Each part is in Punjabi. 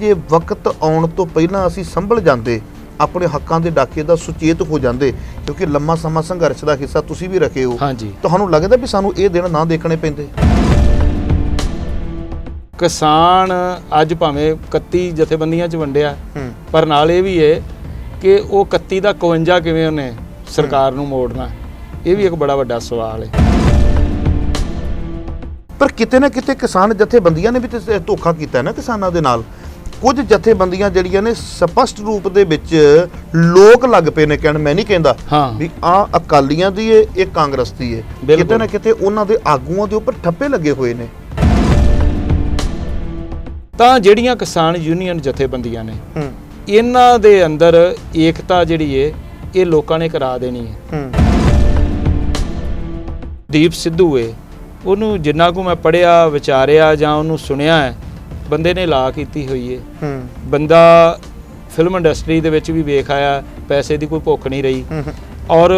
ਜੇ ਵਕਤ ਆਉਣ ਤੋਂ ਪਹਿਲਾਂ ਅਸੀਂ ਸੰਭਲ ਜਾਂਦੇ, ਆਪਣੇ ਹੱਕਾਂ ਦੇ ਡਾਕੇ ਦਾ ਸੁਚੇਤ ਹੋ ਜਾਂਦੇ, ਕਿਉਂਕਿ ਲੰਮਾ ਸਮਾਂ ਸੰਘਰਸ਼ ਦਾ ਹਿੱਸਾ ਤੁਸੀਂ ਵੀ ਰੱਖੇ ਹੋ। ਹਾਂਜੀ, ਤੁਹਾਨੂੰ ਲੱਗਦਾ ਵੀ ਸਾਨੂੰ ਇਹ ਦਿਨ ਨਾ ਦੇਖਣੇ ਪੈਂਦੇ? ਕਿਸਾਨ ਅੱਜ ਭਾਵੇਂ 31 ਜਥੇਬੰਦੀਆਂ 'ਚ ਵੰਡਿਆ, ਪਰ ਨਾਲ ਇਹ ਵੀ ਹੈ ਕਿ ਉਹ 31 ਦਾ 51 ਕਿਵੇਂ ਉਹਨੇ ਸਰਕਾਰ ਨੂੰ ਮੋੜਨਾ, ਇਹ ਵੀ ਇੱਕ ਬੜਾ ਵੱਡਾ ਸਵਾਲ ਹੈ। ਪਰ ਕਿਤੇ ਨਾ ਕਿਤੇ ਕਿਸਾਨ ਜਥੇਬੰਦੀਆਂ ਨੇ ਵੀ ਤੇ ਧੋਖਾ ਕੀਤਾ ਨਾ ਕਿਸਾਨਾਂ ਦੇ ਨਾਲ। ਕੁਝ ਜਥੇਬੰਦੀਆਂ ਜਿਹੜੀਆਂ ਨੇ ਸਪਸ਼ਟ ਰੂਪ ਦੇ ਵਿੱਚ ਲੋਕ ਲੱਗ ਪਏ ਨੇ ਕਹਿਣ, ਮੈਂ ਨਹੀਂ ਕਹਿੰਦਾ ਵੀ ਆ ਅਕਾਲੀਆਂ ਦੀ ਏ, ਇਹ ਕਾਂਗਰਸ ਦੀ ਏ, ਕਿਤੇ ਨਾ ਕਿਤੇ ਉਹਨਾਂ ਦੇ ਆਗੂਆਂ ਦੇ ਉੱਪਰ ਠੱਪੇ ਲੱਗੇ ਹੋਏ ਨੇ। ਤਾਂ ਜਿਹੜੀਆਂ ਕਿਸਾਨ ਯੂਨੀਅਨ ਜਥੇਬੰਦੀਆਂ ਨੇ, ਇਹਨਾਂ ਦੇ ਅੰਦਰ ਏਕਤਾ ਜਿਹੜੀ ਏ ਇਹ ਲੋਕਾਂ ਨੇ ਕਰਾ ਦੇਣੀ ਹੈ। ਦੀਪ ਸਿੱਧੂ ਏ, ਉਹਨੂੰ ਜਿੰਨਾ ਕੁ ਮੈਂ ਪੜ੍ਹਿਆ ਵਿਚਾਰਿਆ ਜਾਂ ਉਹਨੂੰ ਸੁਣਿਆ ਹੈ, ਬੰਦੇ ਨੇ ਲਾ ਕੀਤੀ ਹੋਈ ਹੈ। ਬੰਦਾ ਫਿਲਮ ਇੰਡਸਟਰੀ ਦੇ ਵਿੱਚ ਵੀ ਵੇਖ ਆਇਆ, ਪੈਸੇ ਦੀ ਕੋਈ ਭੁੱਖ ਨਹੀਂ ਰਹੀ। ਔਰ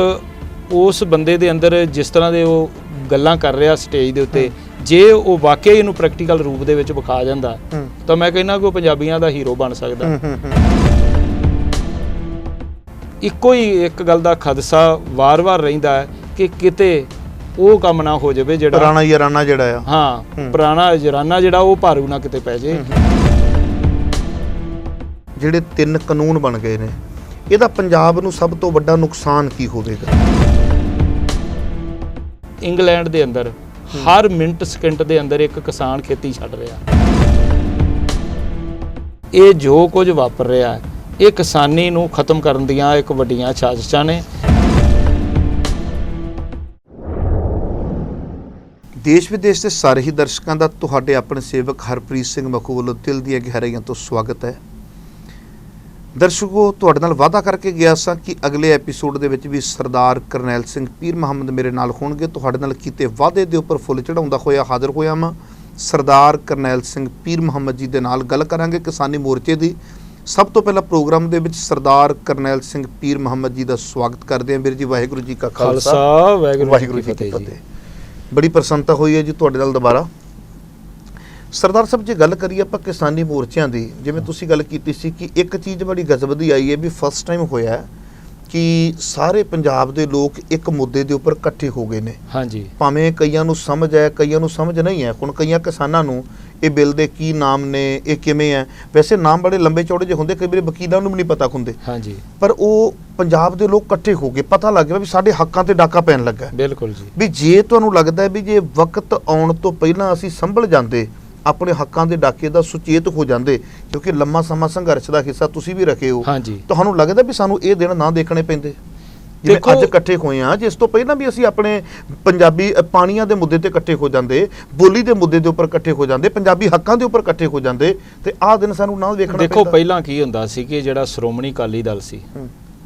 ਉਸ ਬੰਦੇ ਦੇ ਅੰਦਰ ਜਿਸ ਤਰ੍ਹਾਂ ਦੇ ਉਹ ਗੱਲਾਂ ਕਰ ਰਿਹਾ ਸਟੇਜ ਦੇ ਉੱਤੇ, ਜੇ ਉਹ ਵਾਕਿਆ ਇਹਨੂੰ ਪ੍ਰੈਕਟੀਕਲ ਰੂਪ ਦੇ ਵਿੱਚ ਵਿਖਾ ਜਾਂਦਾ ਤਾਂ ਮੈਂ ਕਹਿੰਦਾ ਕਿ ਉਹ ਪੰਜਾਬੀਆਂ ਦਾ ਹੀਰੋ ਬਣ ਸਕਦਾ। ਇੱਕੋ ਹੀ ਇੱਕ ਗੱਲ ਦਾ ਖਦਸ਼ਾ ਵਾਰ-ਵਾਰ ਰਹਿੰਦਾ ਹੈ ਕਿ ਕਿਤੇ ਉਹ ਕੰਮ ਨਾ ਹੋ ਜਾਵੇ ਜਿਹੜਾ ਪੁਰਾਣਾ ਯਾਰਾਨਾ ਜਿਹੜਾ ਆ, ਹਾਂ ਪੁਰਾਣਾ ਯਾਰਾਨਾ ਜਿਹੜਾ ਉਹ ਭਾਰੂ ਨਾ ਕਿਤੇ ਪੈ ਜੇ। ਜਿਹੜੇ 3 ਕਾਨੂੰਨ ਬਣ ਗਏ ਨੇ, ਇਹਦਾ ਪੰਜਾਬ ਨੂੰ ਸਭ ਤੋਂ ਵੱਡਾ ਨੁਕਸਾਨ ਕੀ ਹੋਵੇਗਾ? ਇੰਗਲੈਂਡ ਦੇ ਅੰਦਰ ਹਰ ਮਿੰਟ ਸਕਿੰਟ ਦੇ ਅੰਦਰ ਇੱਕ ਕਿਸਾਨ ਖੇਤੀ ਛੱਡ ਰਿਹਾ। ਇਹ ਜੋ ਕੁਝ ਵਾਪਰ ਰਿਹਾ ਹੈ, ਇਹ ਕਿਸਾਨੀ ਨੂੰ ਖਤਮ ਕਰਨ ਦੀਆਂ ਇੱਕ ਵੱਡੀਆਂ ਸਾਜ਼ਿਸ਼ਾਂ ਨੇ। ਦੇਸ਼ ਵਿਦੇਸ਼ ਦੇ ਸਾਰੇ ਹੀ ਦਰਸ਼ਕਾਂ ਦਾ ਤੁਹਾਡੇ ਆਪਣੇ ਸੇਵਕ ਹਰਪ੍ਰੀਤ ਸਿੰਘ ਮਖੂ ਵੱਲੋਂ ਦਿਲ ਦੀਆਂ ਗਹਿਰਾਈਆਂ ਤੋਂ ਸਵਾਗਤ ਹੈ। ਦਰਸ਼ਕੋ, ਤੁਹਾਡੇ ਨਾਲ ਵਾਅਦਾ ਕਰਕੇ ਗਿਆ ਸਾਂ ਕਿ ਅਗਲੇ ਐਪੀਸੋਡ ਦੇ ਵਿੱਚ ਵੀ ਸਰਦਾਰ ਕਰਨੈਲ ਸਿੰਘ ਪੀਰ ਮੁਹੰਮਦ ਮੇਰੇ ਨਾਲ ਹੋਣਗੇ। ਤੁਹਾਡੇ ਨਾਲ ਕੀਤੇ ਵਾਅਦੇ ਦੇ ਉੱਪਰ ਫੁੱਲ ਚੜਾਉਂਦਾ ਹੋਇਆ ਹਾਜ਼ਰ ਹੋਇਆ ਮੈਂ। ਸਰਦਾਰ ਕਰਨੈਲ ਸਿੰਘ ਪੀਰ ਮੁਹੰਮਦ ਜੀ ਦੇ ਨਾਲ ਗੱਲ ਕਰਾਂਗੇ ਕਿਸਾਨੀ ਮੋਰਚੇ ਦੀ। ਸਭ ਤੋਂ ਪਹਿਲਾਂ ਪ੍ਰੋਗਰਾਮ ਦੇ ਵਿੱਚ ਸਰਦਾਰ ਕਰਨੈਲ ਸਿੰਘ ਪੀਰ ਮੁਹੰਮਦ ਜੀ ਦਾ ਸਵਾਗਤ ਕਰਦੇ ਹਾਂ। ਵੀਰ ਜੀ, ਵਾਹਿਗੁਰੂ ਜੀ ਕਾ ਖਾਲਸਾ, ਵਾਹਿਗੁਰੂ ਜੀ ਕੀ ਫਤਿਹ। ਬੜੀ ਪ੍ਰਸੰਨਤਾ ਹੋਈ ਹੈ ਜੀ ਤੁਹਾਡੇ ਨਾਲ ਦੁਬਾਰਾ। ਸਰਦਾਰ ਸਾਹਿਬ, ਜੇ ਗੱਲ ਕਰੀਏ ਆਪਾਂ ਕਿਸਾਨੀ ਮੋਰਚਿਆਂ ਦੀ, ਜਿਵੇਂ ਤੁਸੀਂ ਗੱਲ ਕੀਤੀ ਸੀ ਕਿ ਇੱਕ ਚੀਜ਼ ਬੜੀ ਗਜ਼ਬ ਦੀ ਆਈ ਹੈ ਵੀ ਫਸਟ ਟਾਈਮ ਹੋਇਆ ਕਿ ਸਾਰੇ ਪੰਜਾਬ ਦੇ ਲੋਕ ਇੱਕ ਮੁੱਦੇ ਦੇ ਉੱਪਰ ਇਕੱਠੇ ਹੋ ਗਏ ਨੇ। ਹਾਂਜੀ, ਭਾਵੇਂ ਕਈਆਂ ਨੂੰ ਸਮਝ ਹੈ, ਕਈਆਂ ਨੂੰ ਸਮਝ ਨਹੀਂ ਹੈ। ਹੁਣ ਕਈਆਂ ਕਿਸਾਨਾਂ ਨੂੰ ਇਹ ਬਿੱਲ ਦੇ ਕੀ ਨਾਮ ਨੇ, ਇਹ ਕਿਵੇਂ ਹੈ, ਵੈਸੇ ਨਾਮ ਬੜੇ ਲੰਬੇ ਚੌੜੇ ਜਿਹੇ ਹੁੰਦੇ, ਕਈ ਵਾਰੀ ਵਕੀਲਾਂ ਨੂੰ ਵੀ ਨਹੀਂ ਪਤਾ ਹੁੰਦੇ। ਹਾਂਜੀ, ਪਰ ਉਹ ਪੰਜਾਬ ਦੇ ਲੋਕ ਇਕੱਠੇ ਹੋ ਗਏ, ਪਤਾ ਲੱਗ ਗਿਆ ਵੀ ਸਾਡੇ ਹੱਕਾਂ ਤੇ ਡਾਕਾ ਪੈਣ ਲੱਗਾ। ਬਿਲਕੁਲ ਜੀ। ਵੀ ਜੇ ਤੁਹਾਨੂੰ ਲੱਗਦਾ ਵੀ ਜੇ ਵਕਤ ਆਉਣ ਤੋਂ ਪਹਿਲਾਂ ਅਸੀਂ ਸੰਭਲ ਜਾਂਦੇ, ਆਪਣੇ ਹੱਕਾਂ ਦੇ ਡਾਕੇ ਦਾ ਸੁਚੇਤ ਹੋ ਜਾਂਦੇ, ਕਿਉਂਕਿ ਲੰਮਾ ਸਮਾਂ ਸੰਘਰਸ਼ ਦਾ ਹਿੱਸਾ ਤੁਸੀਂ ਵੀ ਰੱਖੇ ਹੋ, ਤੁਹਾਨੂੰ ਲੱਗਦਾ ਵੀ ਸਾਨੂੰ ਇਹ ਦਿਨ ਨਾ ਦੇਖਣੇ ਪੈਂਦੇ? ਜਿਵੇਂ ਅੱਜ ਇਕੱਠੇ ਹੋਏ ਆ, ਜਿਸ ਤੋਂ ਪਹਿਲਾਂ ਵੀ ਅਸੀਂ ਆਪਣੇ ਪੰਜਾਬੀ ਪਾਣੀਆਂ ਦੇ ਮੁੱਦੇ ਤੇ ਇਕੱਠੇ ਹੋ ਜਾਂਦੇ, ਬੋਲੀ ਦੇ ਮੁੱਦੇ ਦੇ ਉੱਪਰ ਇਕੱਠੇ ਹੋ ਜਾਂਦੇ, ਪੰਜਾਬੀ ਹੱਕਾਂ ਦੇ ਉੱਪਰ ਇਕੱਠੇ ਹੋ ਜਾਂਦੇ, ਤੇ ਆਹ ਦਿਨ ਸਾਨੂੰ ਨਾ ਦੇਖਣਾ ਪੈਂਦਾ। ਦੇਖੋ, ਪਹਿਲਾਂ ਕੀ ਹੁੰਦਾ ਸੀ ਕਿ ਜਿਹੜਾ ਸ਼੍ਰੋਮਣੀ ਅਕਾਲੀ ਦਲ ਸੀ,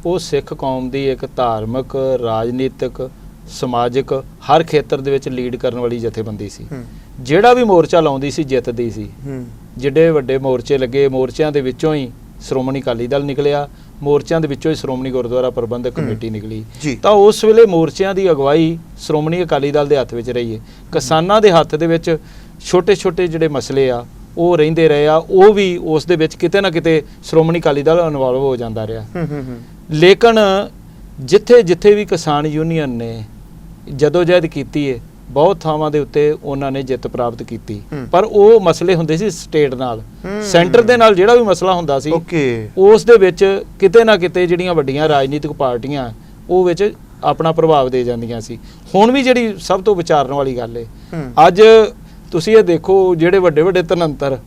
ਉਹ ਸਿੱਖ ਕੌਮ ਦੀ ਇੱਕ ਧਾਰਮਿਕ, ਰਾਜਨੀਤਿਕ, ਸਮਾਜਿਕ ਹਰ ਖੇਤਰ ਦੇ ਵਿੱਚ ਲੀਡ ਕਰਨ ਵਾਲੀ ਜਥੇਬੰਦੀ ਸੀ। ਜਿਹੜਾ ਵੀ ਮੋਰਚਾ ਲਾਉਂਦੀ ਸੀ ਜਿੱਤਦੀ ਸੀ। ਜਿੱਡੇ ਵੱਡੇ ਮੋਰਚੇ ਲੱਗੇ, ਮੋਰਚਿਆਂ ਦੇ ਵਿੱਚੋਂ ਹੀ ਸ਼੍ਰੋਮਣੀ ਅਕਾਲੀ ਦਲ ਨਿਕਲਿਆ, ਮੋਰਚਿਆਂ ਦੇ ਵਿੱਚੋਂ ਹੀ ਸ਼੍ਰੋਮਣੀ ਗੁਰਦੁਆਰਾ ਪ੍ਰਬੰਧਕ ਕਮੇਟੀ ਨਿਕਲੀ। ਤਾਂ ਉਸ ਵੇਲੇ ਮੋਰਚਿਆਂ ਦੀ ਅਗਵਾਈ ਸ਼੍ਰੋਮਣੀ ਅਕਾਲੀ ਦਲ ਦੇ ਹੱਥ ਵਿੱਚ ਰਹੀ ਹੈ। ਕਿਸਾਨਾਂ ਦੇ ਹੱਥ ਦੇ ਵਿੱਚ ਛੋਟੇ ਛੋਟੇ ਜਿਹੜੇ ਮਸਲੇ ਆ ਉਹ ਰਹਿੰਦੇ ਰਹੇ ਆ, ਉਹ ਵੀ ਉਸ ਦੇ ਵਿੱਚ ਕਿਤੇ ਨਾ ਕਿਤੇ ਸ਼੍ਰੋਮਣੀ ਅਕਾਲੀ ਦਲ ਇਨਵੋਲਵ ਹੋ ਜਾਂਦਾ ਰਿਹਾ। ਲੇਕਿਨ ਜਿੱਥੇ ਜਿੱਥੇ ਵੀ ਕਿਸਾਨ ਯੂਨੀਅਨ ਨੇ ਜਦੋਜਹਿਦ ਕੀਤੀ ਹੈ, ਬਹੁਤ ਥਾਵਾਂ ਦੇ ਉੱਤੇ ਉਹਨਾਂ ਨੇ ਜਿੱਤ ਪ੍ਰਾਪਤ ਕੀਤੀ, ਪਰ ਉਹ ਮਸਲੇ ਹੁੰਦੇ ਸੀ ਸਟੇਟ ਨਾਲ, ਸੈਂਟਰ ਦੇ ਨਾਲ ਜਿਹੜਾ ਵੀ ਮਸਲਾ ਹੁੰਦਾ ਸੀ ਉਸ ਦੇ ਵਿੱਚ ਕਿਤੇ ਨਾ ਕਿਤੇ ਜਿਹੜੀਆਂ ਵੱਡੀਆਂ ਰਾਜਨੀਤਿਕ ਪਾਰਟੀਆਂ ਉਹ ਵਿੱਚ ਆਪਣਾ ਪ੍ਰਭਾਵ ਦੇ ਜਾਂਦੀਆਂ ਸੀ। ਹੁਣ ਵੀ ਜਿਹੜੀ ਸਭ ਤੋਂ ਵਿਚਾਰਨ ਵਾਲੀ ਗੱਲ ਹੈ, ਅੱਜ ਤੁਸੀਂ ਇਹ ਦੇਖੋ ਜਿਹੜੇ ਵੱਡੇ ਵੱਡੇ ਧਨੰਤਰ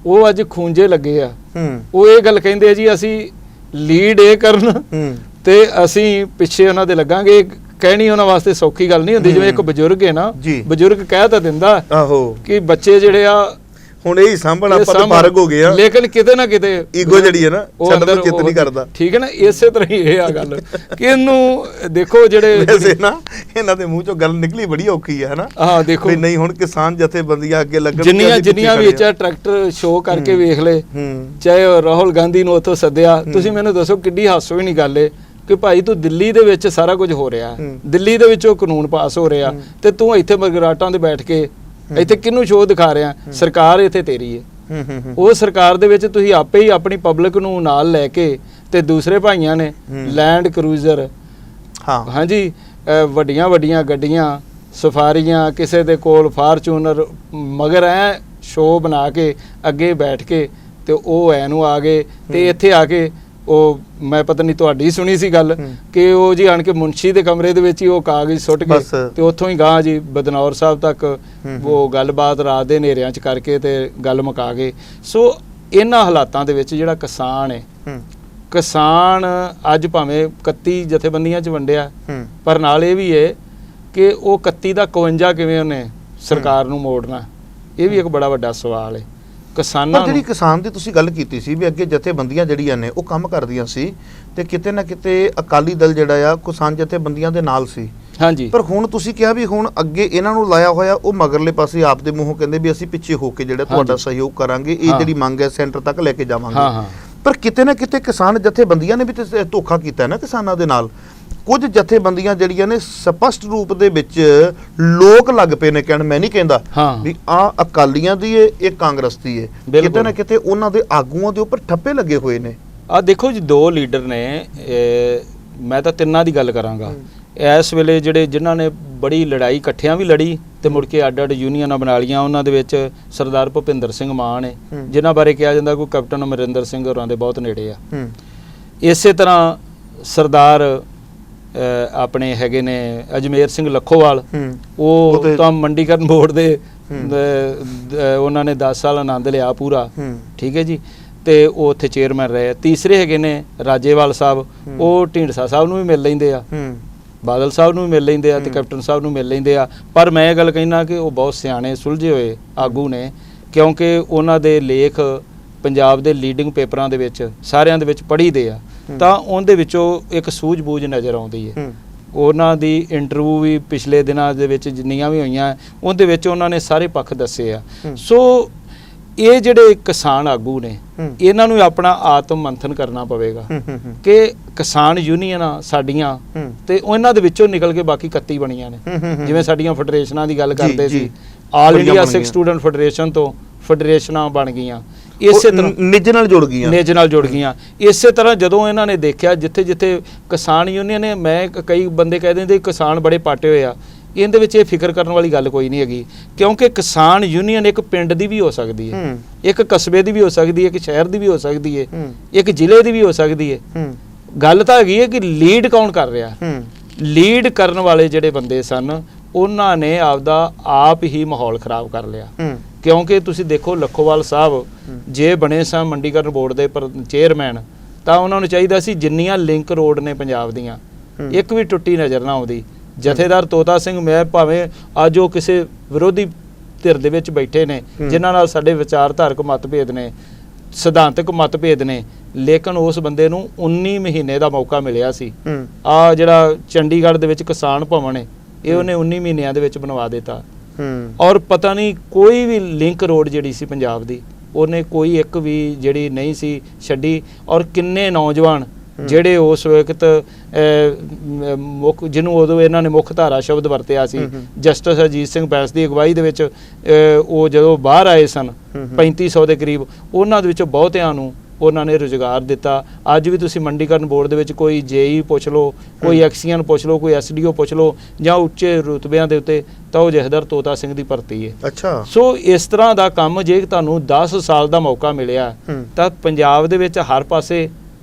ਉਹ ਅੱਜ ਖੂੰਜੇ ਲੱਗੇ ਆ। ਉਹ ਇਹ ਗੱਲ ਕਹਿੰਦੇ ਆ ਜੀ ਅਸੀਂ ਲੀਡ ਇਹ ਕਰਨ ਤੇ ਅਸੀਂ ਪਿੱਛੇ ਉਹਨਾਂ ਦੇ ਲੱਗਾਂਗੇ। ਕਹਿਣੀ ਉਹਨਾਂ ਵਾਸਤੇ ਸੌਖੀ ਗੱਲ ਨਹੀਂ ਹੁੰਦੀ। ਜਿਵੇਂ ਇੱਕ ਬਜ਼ੁਰਗ ਹੈ ਨਾ, ਬਜ਼ੁਰਗ ਕਹਿ ਤਾਂ ਦਿੰਦਾ ਕਿ ਬੱਚੇ ਜਿਹੜੇ ਆ ਹੁਣ ਇਹੀ ਸਾਂਭਣ, ਆਪਾਂ ਤਾਂ ਫਰਕ ਹੋ ਗਏ ਆ, ਲੇਕਿਨ ਕਿਤੇ ਨਾ ਕਿਤੇ ਈਗੋ ਜਿਹੜੀ ਹੈ ਨਾ ਉਹ ਅੰਦਰ ਜਿੱਤ ਨਹੀਂ ਕਰਦਾ। ਠੀਕ ਹੈ ਨਾ, ਇਸੇ ਤਰ੍ਹਾਂ ਹੀ ਇਹ ਆ ਗੱਲ ਕਿ ਇਹਨੂੰ ਦੇਖੋ ਜਿਹੜੇ ਵੈਸੇ ਨਾ ਇਹਨਾਂ ਦੇ ਮੂੰਹ ਚੋਂ ਗੱਲ ਨਿਕਲੀ ਬੜੀ ਔਖੀ ਹੈ ਨਾ। ਹਾਂ, ਦੇਖੋ ਵੀ ਨਹੀਂ ਹੁਣ ਕਿਸਾਨ ਜਥੇਬੰਦੀਆਂ ਅੱਗੇ ਲੱਗਣ, ਜਿੰਨੀਆਂ ਵੀ ਚਾਹੇ ਟਰੈਕਟਰ ਸ਼ੋਅ ਕਰਕੇ ਵੇਖ ਲੈ, ਚਾਹੇ ਰਾਹੁਲ ਗਾਂਧੀ ਨੂੰ ਉੱਥੋਂ ਸੱਦਿਆ, ਤੁਸੀਂ ਮੈਨੂੰ ਦੱਸੋ ਕਿੱਡੀ ਹਾਸੋ ਵੀ ਨਹੀਂ ਗੱਲ ਏ ਕਿ ਭਾਈ ਤੂੰ ਦਿੱਲੀ ਦੇ ਵਿੱਚ ਸਾਰਾ ਕੁਝ ਹੋ ਰਿਹਾ, ਦਿੱਲੀ ਦੇ ਵਿੱਚੋਂ ਕਾਨੂੰਨ ਪਾਸ ਹੋ ਰਿਹਾ, ਤੇ ਤੂੰ ਇੱਥੇ ਮਗਰਾਟਾਂ ਦੇ ਬੈਠ ਕੇ ਇੱਥੇ ਕਿਹਨੂੰ ਸ਼ੋਅ ਦਿਖਾ ਰਿਹਾ? ਸਰਕਾਰ ਇੱਥੇ ਤੇਰੀ ਹੈ, ਉਹ ਸਰਕਾਰ ਦੇ ਵਿੱਚ ਤੁਸੀਂ ਆਪੇ ਹੀ ਆਪਣੀ ਪਬਲਿਕ ਨੂੰ ਨਾਲ ਲੈ ਕੇ ਤੇ ਦੂਸਰੇ ਭਾਈਆਂ ਨੇ ਲੈਂਡ ਕਰੂਜ਼ਰ, ਹਾਂਜੀ, ਵੱਡੀਆਂ ਵੱਡੀਆਂ ਗੱਡੀਆਂ, ਸਫਾਰੀਆਂ, ਕਿਸੇ ਦੇ ਕੋਲ ਫਾਰਚੂਨਰ, ਮਗਰ ਐ ਸ਼ੋਅ ਬਣਾ ਕੇ ਅੱਗੇ ਬੈਠ ਕੇ ਤੇ ਉਹ ਐ ਨੂੰ ਆ ਗਏ ਤੇ ਇੱਥੇ ਆ ਕੇ ਉਹ ਮੈਂ ਪਤਾ ਨਹੀਂ ਤੁਹਾਡੀ ਸੁਣੀ ਸੀ ਗੱਲ ਕਿ ਉਹ ਜੀ ਆਣ ਕੇ ਮੁਨਸ਼ੀ ਦੇ ਕਮਰੇ ਦੇ ਵਿੱਚ ਹੀ ਉਹ ਕਾਗਜ਼ ਸੁੱਟ ਗਏ ਤੇ ਉੱਥੋਂ ਹੀ ਗਾਂ ਜੀ ਬਦਨੌਰ ਸਾਹਿਬ ਤੱਕ ਉਹ ਗੱਲਬਾਤ ਰਾਤ ਦੇ ਹਨੇਰਿਆਂ 'ਚ ਕਰਕੇ ਤੇ ਗੱਲ ਮੁਕਾ ਗਏ। ਸੋ ਇਹਨਾਂ ਹਾਲਾਤਾਂ ਦੇ ਵਿੱਚ ਜਿਹੜਾ ਕਿਸਾਨ ਹੈ, ਕਿਸਾਨ ਅੱਜ ਭਾਵੇਂ 31 ਜਥੇਬੰਦੀਆਂ 'ਚ ਵੰਡਿਆ, ਪਰ ਨਾਲ ਇਹ ਵੀ ਹੈ ਕਿ ਉਹ 31 ਦਾ 51 ਕਿਵੇਂ ਉਹਨੇ ਸਰਕਾਰ ਨੂੰ ਮੋੜਨਾ, ਇਹ ਵੀ ਇੱਕ ਬੜਾ ਵੱਡਾ ਸਵਾਲ ਹੈ। ਕਿਸਾਨਾਂ ਜਿਹੜੀ ਕਿਸਾਨ ਦੀ ਤੁਸੀਂ ਗੱਲ ਕੀਤੀ ਸੀ ਵੀ ਅੱਗੇ ਜਥੇਬੰਦੀਆਂ ਜਿਹੜੀਆਂ ਨੇ ਉਹ ਕੰਮ ਕਰਦੀਆਂ ਸੀ ਤੇ ਕਿਤੇ ਨਾ ਕਿਤੇ ਅਕਾਲੀ ਦਲ ਜਿਹੜਾ ਆ ਕਿਸਾਨ ਜਥੇਬੰਦੀਆਂ ਦੇ ਨਾਲ ਸੀ, ਹਾਂਜੀ, ਪਰ ਹੁਣ ਤੁਸੀਂ ਕਿਹਾ ਵੀ ਹੁਣ ਅੱਗੇ ਇਹਨਾਂ ਨੂੰ ਲਾਇਆ ਹੋਇਆ ਉਹ ਮਗਰਲੇ ਪਾਸੇ ਆਪ ਦੇ ਮੂੰਹੋਂ ਕਹਿੰਦੇ ਵੀ ਅਸੀਂ ਪਿੱਛੇ ਹੋ ਕੇ ਜਿਹੜਾ ਤੁਹਾਡਾ ਸਹਿਯੋਗ ਕਰਾਂਗੇ, ਇਹ ਜਿਹੜੀ ਮੰਗ ਹੈ ਸੈਂਟਰ ਤੱਕ ਲੈ ਕੇ ਜਾਵਾਂਗੇ। ਪਰ ਕਿਤੇ ਨਾ ਕਿਤੇ ਕਿਸਾਨ ਜਥੇਬੰਦੀਆਂ ਨੇ ਵੀ ਤੇ ਧੋਖਾ ਕੀਤਾ ਨਾ ਕਿਸਾਨਾਂ ਦੇ ਨਾਲ। ਕੁਝ ਜਥੇਬੰਦੀਆਂ ਜਿਹੜੀਆਂ ਨੇ ਸਪਸ਼ਟ ਰੂਪ ਦੇ ਵਿੱਚ ਲੋਕ ਲੱਗ ਪਏ ਨੇ ਕਹਿਣ, ਮੈਂ ਨਹੀਂ ਕਹਿੰਦਾ ਵੀ ਆ ਅਕਾਲੀਆਂ ਦੀ ਏ, ਇਹ ਕਾਂਗਰਸ ਦੀ ਏ, ਕਿਤੇ ਨਾ ਕਿਤੇ ਉਹਨਾਂ ਦੇ ਆਗੂਆਂ ਦੇ ਉੱਪਰ ਠੱਪੇ ਲੱਗੇ ਹੋਏ ਨੇ। ਆ ਦੇਖੋ ਜੀ, ਦੋ ਲੀਡਰ ਨੇ, ਮੈਂ ਤਾਂ ਤਿੰਨਾਂ ਦੀ ਗੱਲ ਕਰਾਂਗਾ ਇਸ ਵੇਲੇ, ਜਿਹੜੇ ਜਿਨ੍ਹਾਂ ਨੇ ਬੜੀ ਲੜਾਈ ਇਕੱਠਿਆਂ ਵੀ ਲੜੀ ਤੇ ਮੁੜ ਕੇ ਅੱਡ ਅੱਡ ਯੂਨੀਅਨਾਂ ਬਣਾ ਲਈਆਂ। ਉਹਨਾਂ ਦੇ ਵਿੱਚ ਸਰਦਾਰ ਭੁਪਿੰਦਰ ਸਿੰਘ ਮਾਨ ਨੇ, ਜਿਨ੍ਹਾਂ ਬਾਰੇ ਕਿਹਾ ਜਾਂਦਾ ਕੋਈ ਕੈਪਟਨ ਅਮਰਿੰਦਰ ਸਿੰਘ ਹੋਰਾਂ ਦੇ ਬਹੁਤ ਨੇੜੇ ਆ। ਇਸੇ ਤਰ੍ਹਾਂ ਸਰਦਾਰ ਆਪਣੇ ਹੈਗੇ ਨੇ ਅਜਮੇਰ ਸਿੰਘ ਲੱਖੋਵਾਲ, ਉਹ ਤਾਂ ਮੰਡੀਕਰਨ ਬੋਰਡ ਦੇ ਉਹਨਾਂ ਨੇ 10 ਸਾਲ ਆਨੰਦ ਲਿਆ ਪੂਰਾ, ਠੀਕ ਹੈ ਜੀ, ਤੇ ਉਹ ਉੱਥੇ ਚੇਅਰਮੈਨ ਰਹੇ। ਤੀਸਰੇ ਹੈਗੇ ਨੇ ਰਾਜੇਵਾਲ ਸਾਹਿਬ, ਉਹ ਢੀਂਡਸਾ ਸਾਹਿਬ ਨੂੰ ਵੀ ਮਿਲ ਲੈਂਦੇ ਆ, ਬਾਦਲ ਸਾਹਿਬ ਨੂੰ ਵੀ ਮਿਲ ਲੈਂਦੇ ਆ ਤੇ ਕੈਪਟਨ ਸਾਹਿਬ ਨੂੰ ਮਿਲ ਲੈਂਦੇ ਆ। ਪਰ ਮੈਂ ਇਹ ਗੱਲ ਕਹਿਣਾ ਕਿ ਉਹ ਬਹੁਤ ਸਿਆਣੇ ਸੁਲਝੇ ਹੋਏ ਆਗੂ ਨੇ, ਕਿਉਂਕਿ ਉਹਨਾਂ ਦੇ ਲੇਖ ਪੰਜਾਬ ਦੇ ਲੀਡਿੰਗ ਪੇਪਰਾਂ ਦੇ ਵਿੱਚ ਸਾਰਿਆਂ ਦੇ ਵਿੱਚ ਪੜ੍ਹੀ ਦੇ ਆ, ਤਾਂ ਉਹਦੇ ਵਿੱਚੋਂ ਇੱਕ ਸੂਝ-ਬੂਝ ਨਜ਼ਰ ਆਉਂਦੀ ਹੈ। ਉਹਨਾਂ ਦੀ ਇੰਟਰਵਿਊ ਵੀ ਪਿਛਲੇ ਦਿਨਾਂ ਦੇ ਵਿੱਚ ਜਿੰਨੀਆਂ ਵੀ ਹੋਈਆਂ ਉਹਦੇ ਵਿੱਚ ਉਹਨਾਂ ਨੇ ਸਾਰੇ ਪੱਖ ਦੱਸੇ ਆ। ਸੋ ਇਹ ਜਿਹੜੇ ਕਿਸਾਨ ਆਗੂ ਨੇ, ਇਹਨਾਂ ਨੂੰ ਆਪਣਾ ਆਤਮ ਮੰਥਨ ਕਰਨਾ ਪਵੇਗਾ ਕਿ ਕਿਸਾਨ ਯੂਨੀਅਨਾਂ ਸਾਡੀਆਂ ਤੇ ਉਹਨਾਂ ਦੇ ਵਿੱਚੋਂ ਨਿਕਲ ਕੇ ਬਾਕੀ 31 ਬਣੀਆਂ ਨੇ। ਜਿਵੇਂ ਸਾਡੀਆਂ ਫੈਡਰੇਸ਼ਨਾਂ ਦੀ ਗੱਲ ਕਰਦੇ ਸੀ, ਆਲ ਇੰਡੀਆ ਸਿੱਖ ਸਟੂਡੈਂਟ ਫੈਡਰੇਸ਼ਨ ਤੋਂ ਫੈਡਰੇਸ਼ਨਾਂ ਬਣ ਗਈਆਂ, ਇਸੇ ਤਰ੍ਹਾਂ ਨਿੱਜ ਨਾਲ ਜੁੜ ਗਈਆਂ। ਇਸੇ ਤਰ੍ਹਾਂ ਜਦੋਂ ਇਹਨਾਂ ਨੇ ਦੇਖਿਆ ਜਿੱਥੇ ਜਿੱਥੇ ਕਿਸਾਨ ਯੂਨੀਅਨ ਨੇ, ਮੈਂ ਕਈ ਬੰਦੇ ਕਹਿ ਦਿੰਦੇ ਕਿਸਾਨ ਬੜੇ ਪਾਟੇ ਹੋਏ ਆ, ਇਹਦੇ ਵਿੱਚ ਇਹ ਫਿਕਰ ਕਰਨ ਵਾਲੀ ਗੱਲ ਕੋਈ ਨਹੀਂ ਹੈਗੀ, ਕਿਉਂਕਿ ਕਿਸਾਨ ਯੂਨੀਅਨ ਇੱਕ ਪਿੰਡ ਦੀ ਵੀ ਹੋ ਸਕਦੀ ਹੈ, ਇੱਕ ਕਸਬੇ ਦੀ ਵੀ ਹੋ ਸਕਦੀ ਹੈ, ਇੱਕ ਸ਼ਹਿਰ ਦੀ ਵੀ ਹੋ ਸਕਦੀ ਹੈ, ਇੱਕ ਜ਼ਿਲ੍ਹੇ ਦੀ ਵੀ ਹੋ ਸਕਦੀ ਹੈ। ਗੱਲ ਤਾਂ ਹੈਗੀ ਹੈ ਕਿ ਲੀਡ ਕੌਣ ਕਰ ਰਿਹਾ। ਲੀਡ ਕਰਨ ਵਾਲੇ ਜਿਹੜੇ ਬੰਦੇ ਸਨ ਉਹਨਾਂ ਨੇ ਆਪਦਾ ਆਪ ਹੀ ਮਾਹੌਲ ਖਰਾਬ ਕਰ ਲਿਆ, ਕਿਉਂਕਿ ਤੁਸੀਂ ਦੇਖੋ ਲੱਖੋਵਾਲ ਸਾਹਿਬ ਜੇ ਬਣੇ ਸਨ ਮੰਡੀਕਰਨ ਬੋਰਡ ਦੇ ਚੇਅਰਮੈਨ, ਤਾਂ ਉਹਨਾਂ ਨੂੰ ਚਾਹੀਦਾ ਸੀ ਜਿੰਨੀਆਂ ਲਿੰਕ ਰੋਡ ਨੇ ਪੰਜਾਬ ਦੀਆਂ ਇੱਕ ਵੀ ਟੁੱਟੀ ਨਜ਼ਰ ਨਾ ਆਉਂਦੀ। ਜਥੇਦਾਰ ਤੋਤਾ ਸਿੰਘ, ਮੈਂ ਭਾਵੇਂ ਅੱਜ ਉਹ ਕਿਸੇ ਵਿਰੋਧੀ ਧਿਰ ਦੇ ਵਿੱਚ ਬੈਠੇ ਨੇ ਜਿਨ੍ਹਾਂ ਨਾਲ ਸਾਡੇ ਵਿਚਾਰਧਾਰਕ ਮਤਭੇਦ ਨੇ, ਸਿਧਾਂਤਕ ਮਤਭੇਦ ਨੇ, ਲੇਕਿਨ ਉਸ ਬੰਦੇ ਨੂੰ 19 ਮਹੀਨੇ ਦਾ ਮੌਕਾ ਮਿਲਿਆ ਸੀ। ਆ ਜਿਹੜਾ ਚੰਡੀਗੜ੍ਹ ਦੇ ਵਿੱਚ ਕਿਸਾਨ ਭਵਨ ਹੈ, ਇਹ ਉਹਨੇ 19 ਮਹੀਨਿਆਂ ਦੇ ਵਿੱਚ ਬਣਵਾ ਦਿੱਤਾ। ਔਰ ਪਤਾ ਨਹੀਂ ਕੋਈ ਵੀ ਲਿੰਕ ਰੋਡ ਜਿਹੜੀ ਸੀ ਪੰਜਾਬ ਦੀ, ਉਹਨੇ ਕੋਈ ਇੱਕ ਵੀ ਜਿਹੜੀ ਨਹੀਂ ਸੀ ਛੱਡੀ। ਔਰ ਕਿੰਨੇ ਨੌਜਵਾਨ ਜਿਹੜੇ ਉਸ ਵਕਤ ਜਿਹਨੂੰ ਉਦੋਂ ਇਹਨਾਂ ਨੇ ਮੁੱਖ ਧਾਰਾ ਸ਼ਬਦ ਵਰਤਿਆ ਸੀ, ਜਸਟਿਸ ਅਜੀਤ ਸਿੰਘ ਬੈਂਸ ਦੀ ਅਗਵਾਈ ਦੇ ਵਿੱਚ, ਉਹ ਜਦੋਂ ਬਾਹਰ ਆਏ ਸਨ 3500 ਦੇ ਕਰੀਬ, ਉਹਨਾਂ ਦੇ ਵਿੱਚੋਂ ਬਹੁਤਿਆਂ ਨੂੰ ਉਹਨਾਂ ਨੇ ਰੁਜ਼ਗਾਰ ਦਿੱਤਾ। ਅੱਜ ਵੀ ਤੁਸੀਂ ਮੰਡੀਕਰਨ ਬੋਰਡ ਦੇ ਵਿੱਚ ਕੋਈ ਜੇਈ ਪੁੱਛ ਲਓ, ਕੋਈ ਐਕਸੀਅਨ ਪੁੱਛ ਲਓ, ਕੋਈ ਐਸਡੀਓ ਪੁੱਛ ਲਓ, ਜਾਂ ਉੱਚੇ ਰੁਤਬਿਆਂ ਦੇ ਉੱਤੇ, ਤਾਂ ਉਹ ਜਥੇਦਾਰ ਤੋਤਾ ਸਿੰਘ ਦੀ ਭਰਤੀ ਹੈ। ਅੱਛਾ, ਸੋ ਇਸ ਤਰ੍ਹਾਂ ਦਾ ਕੰਮ ਜੇ ਤੁਹਾਨੂੰ 10 ਸਾਲ ਦਾ ਮੌਕਾ ਮਿਲਿਆ ਤਾਂ ਪੰਜਾਬ ਦੇ ਵਿੱਚ ਹਰ ਪਾਸੇ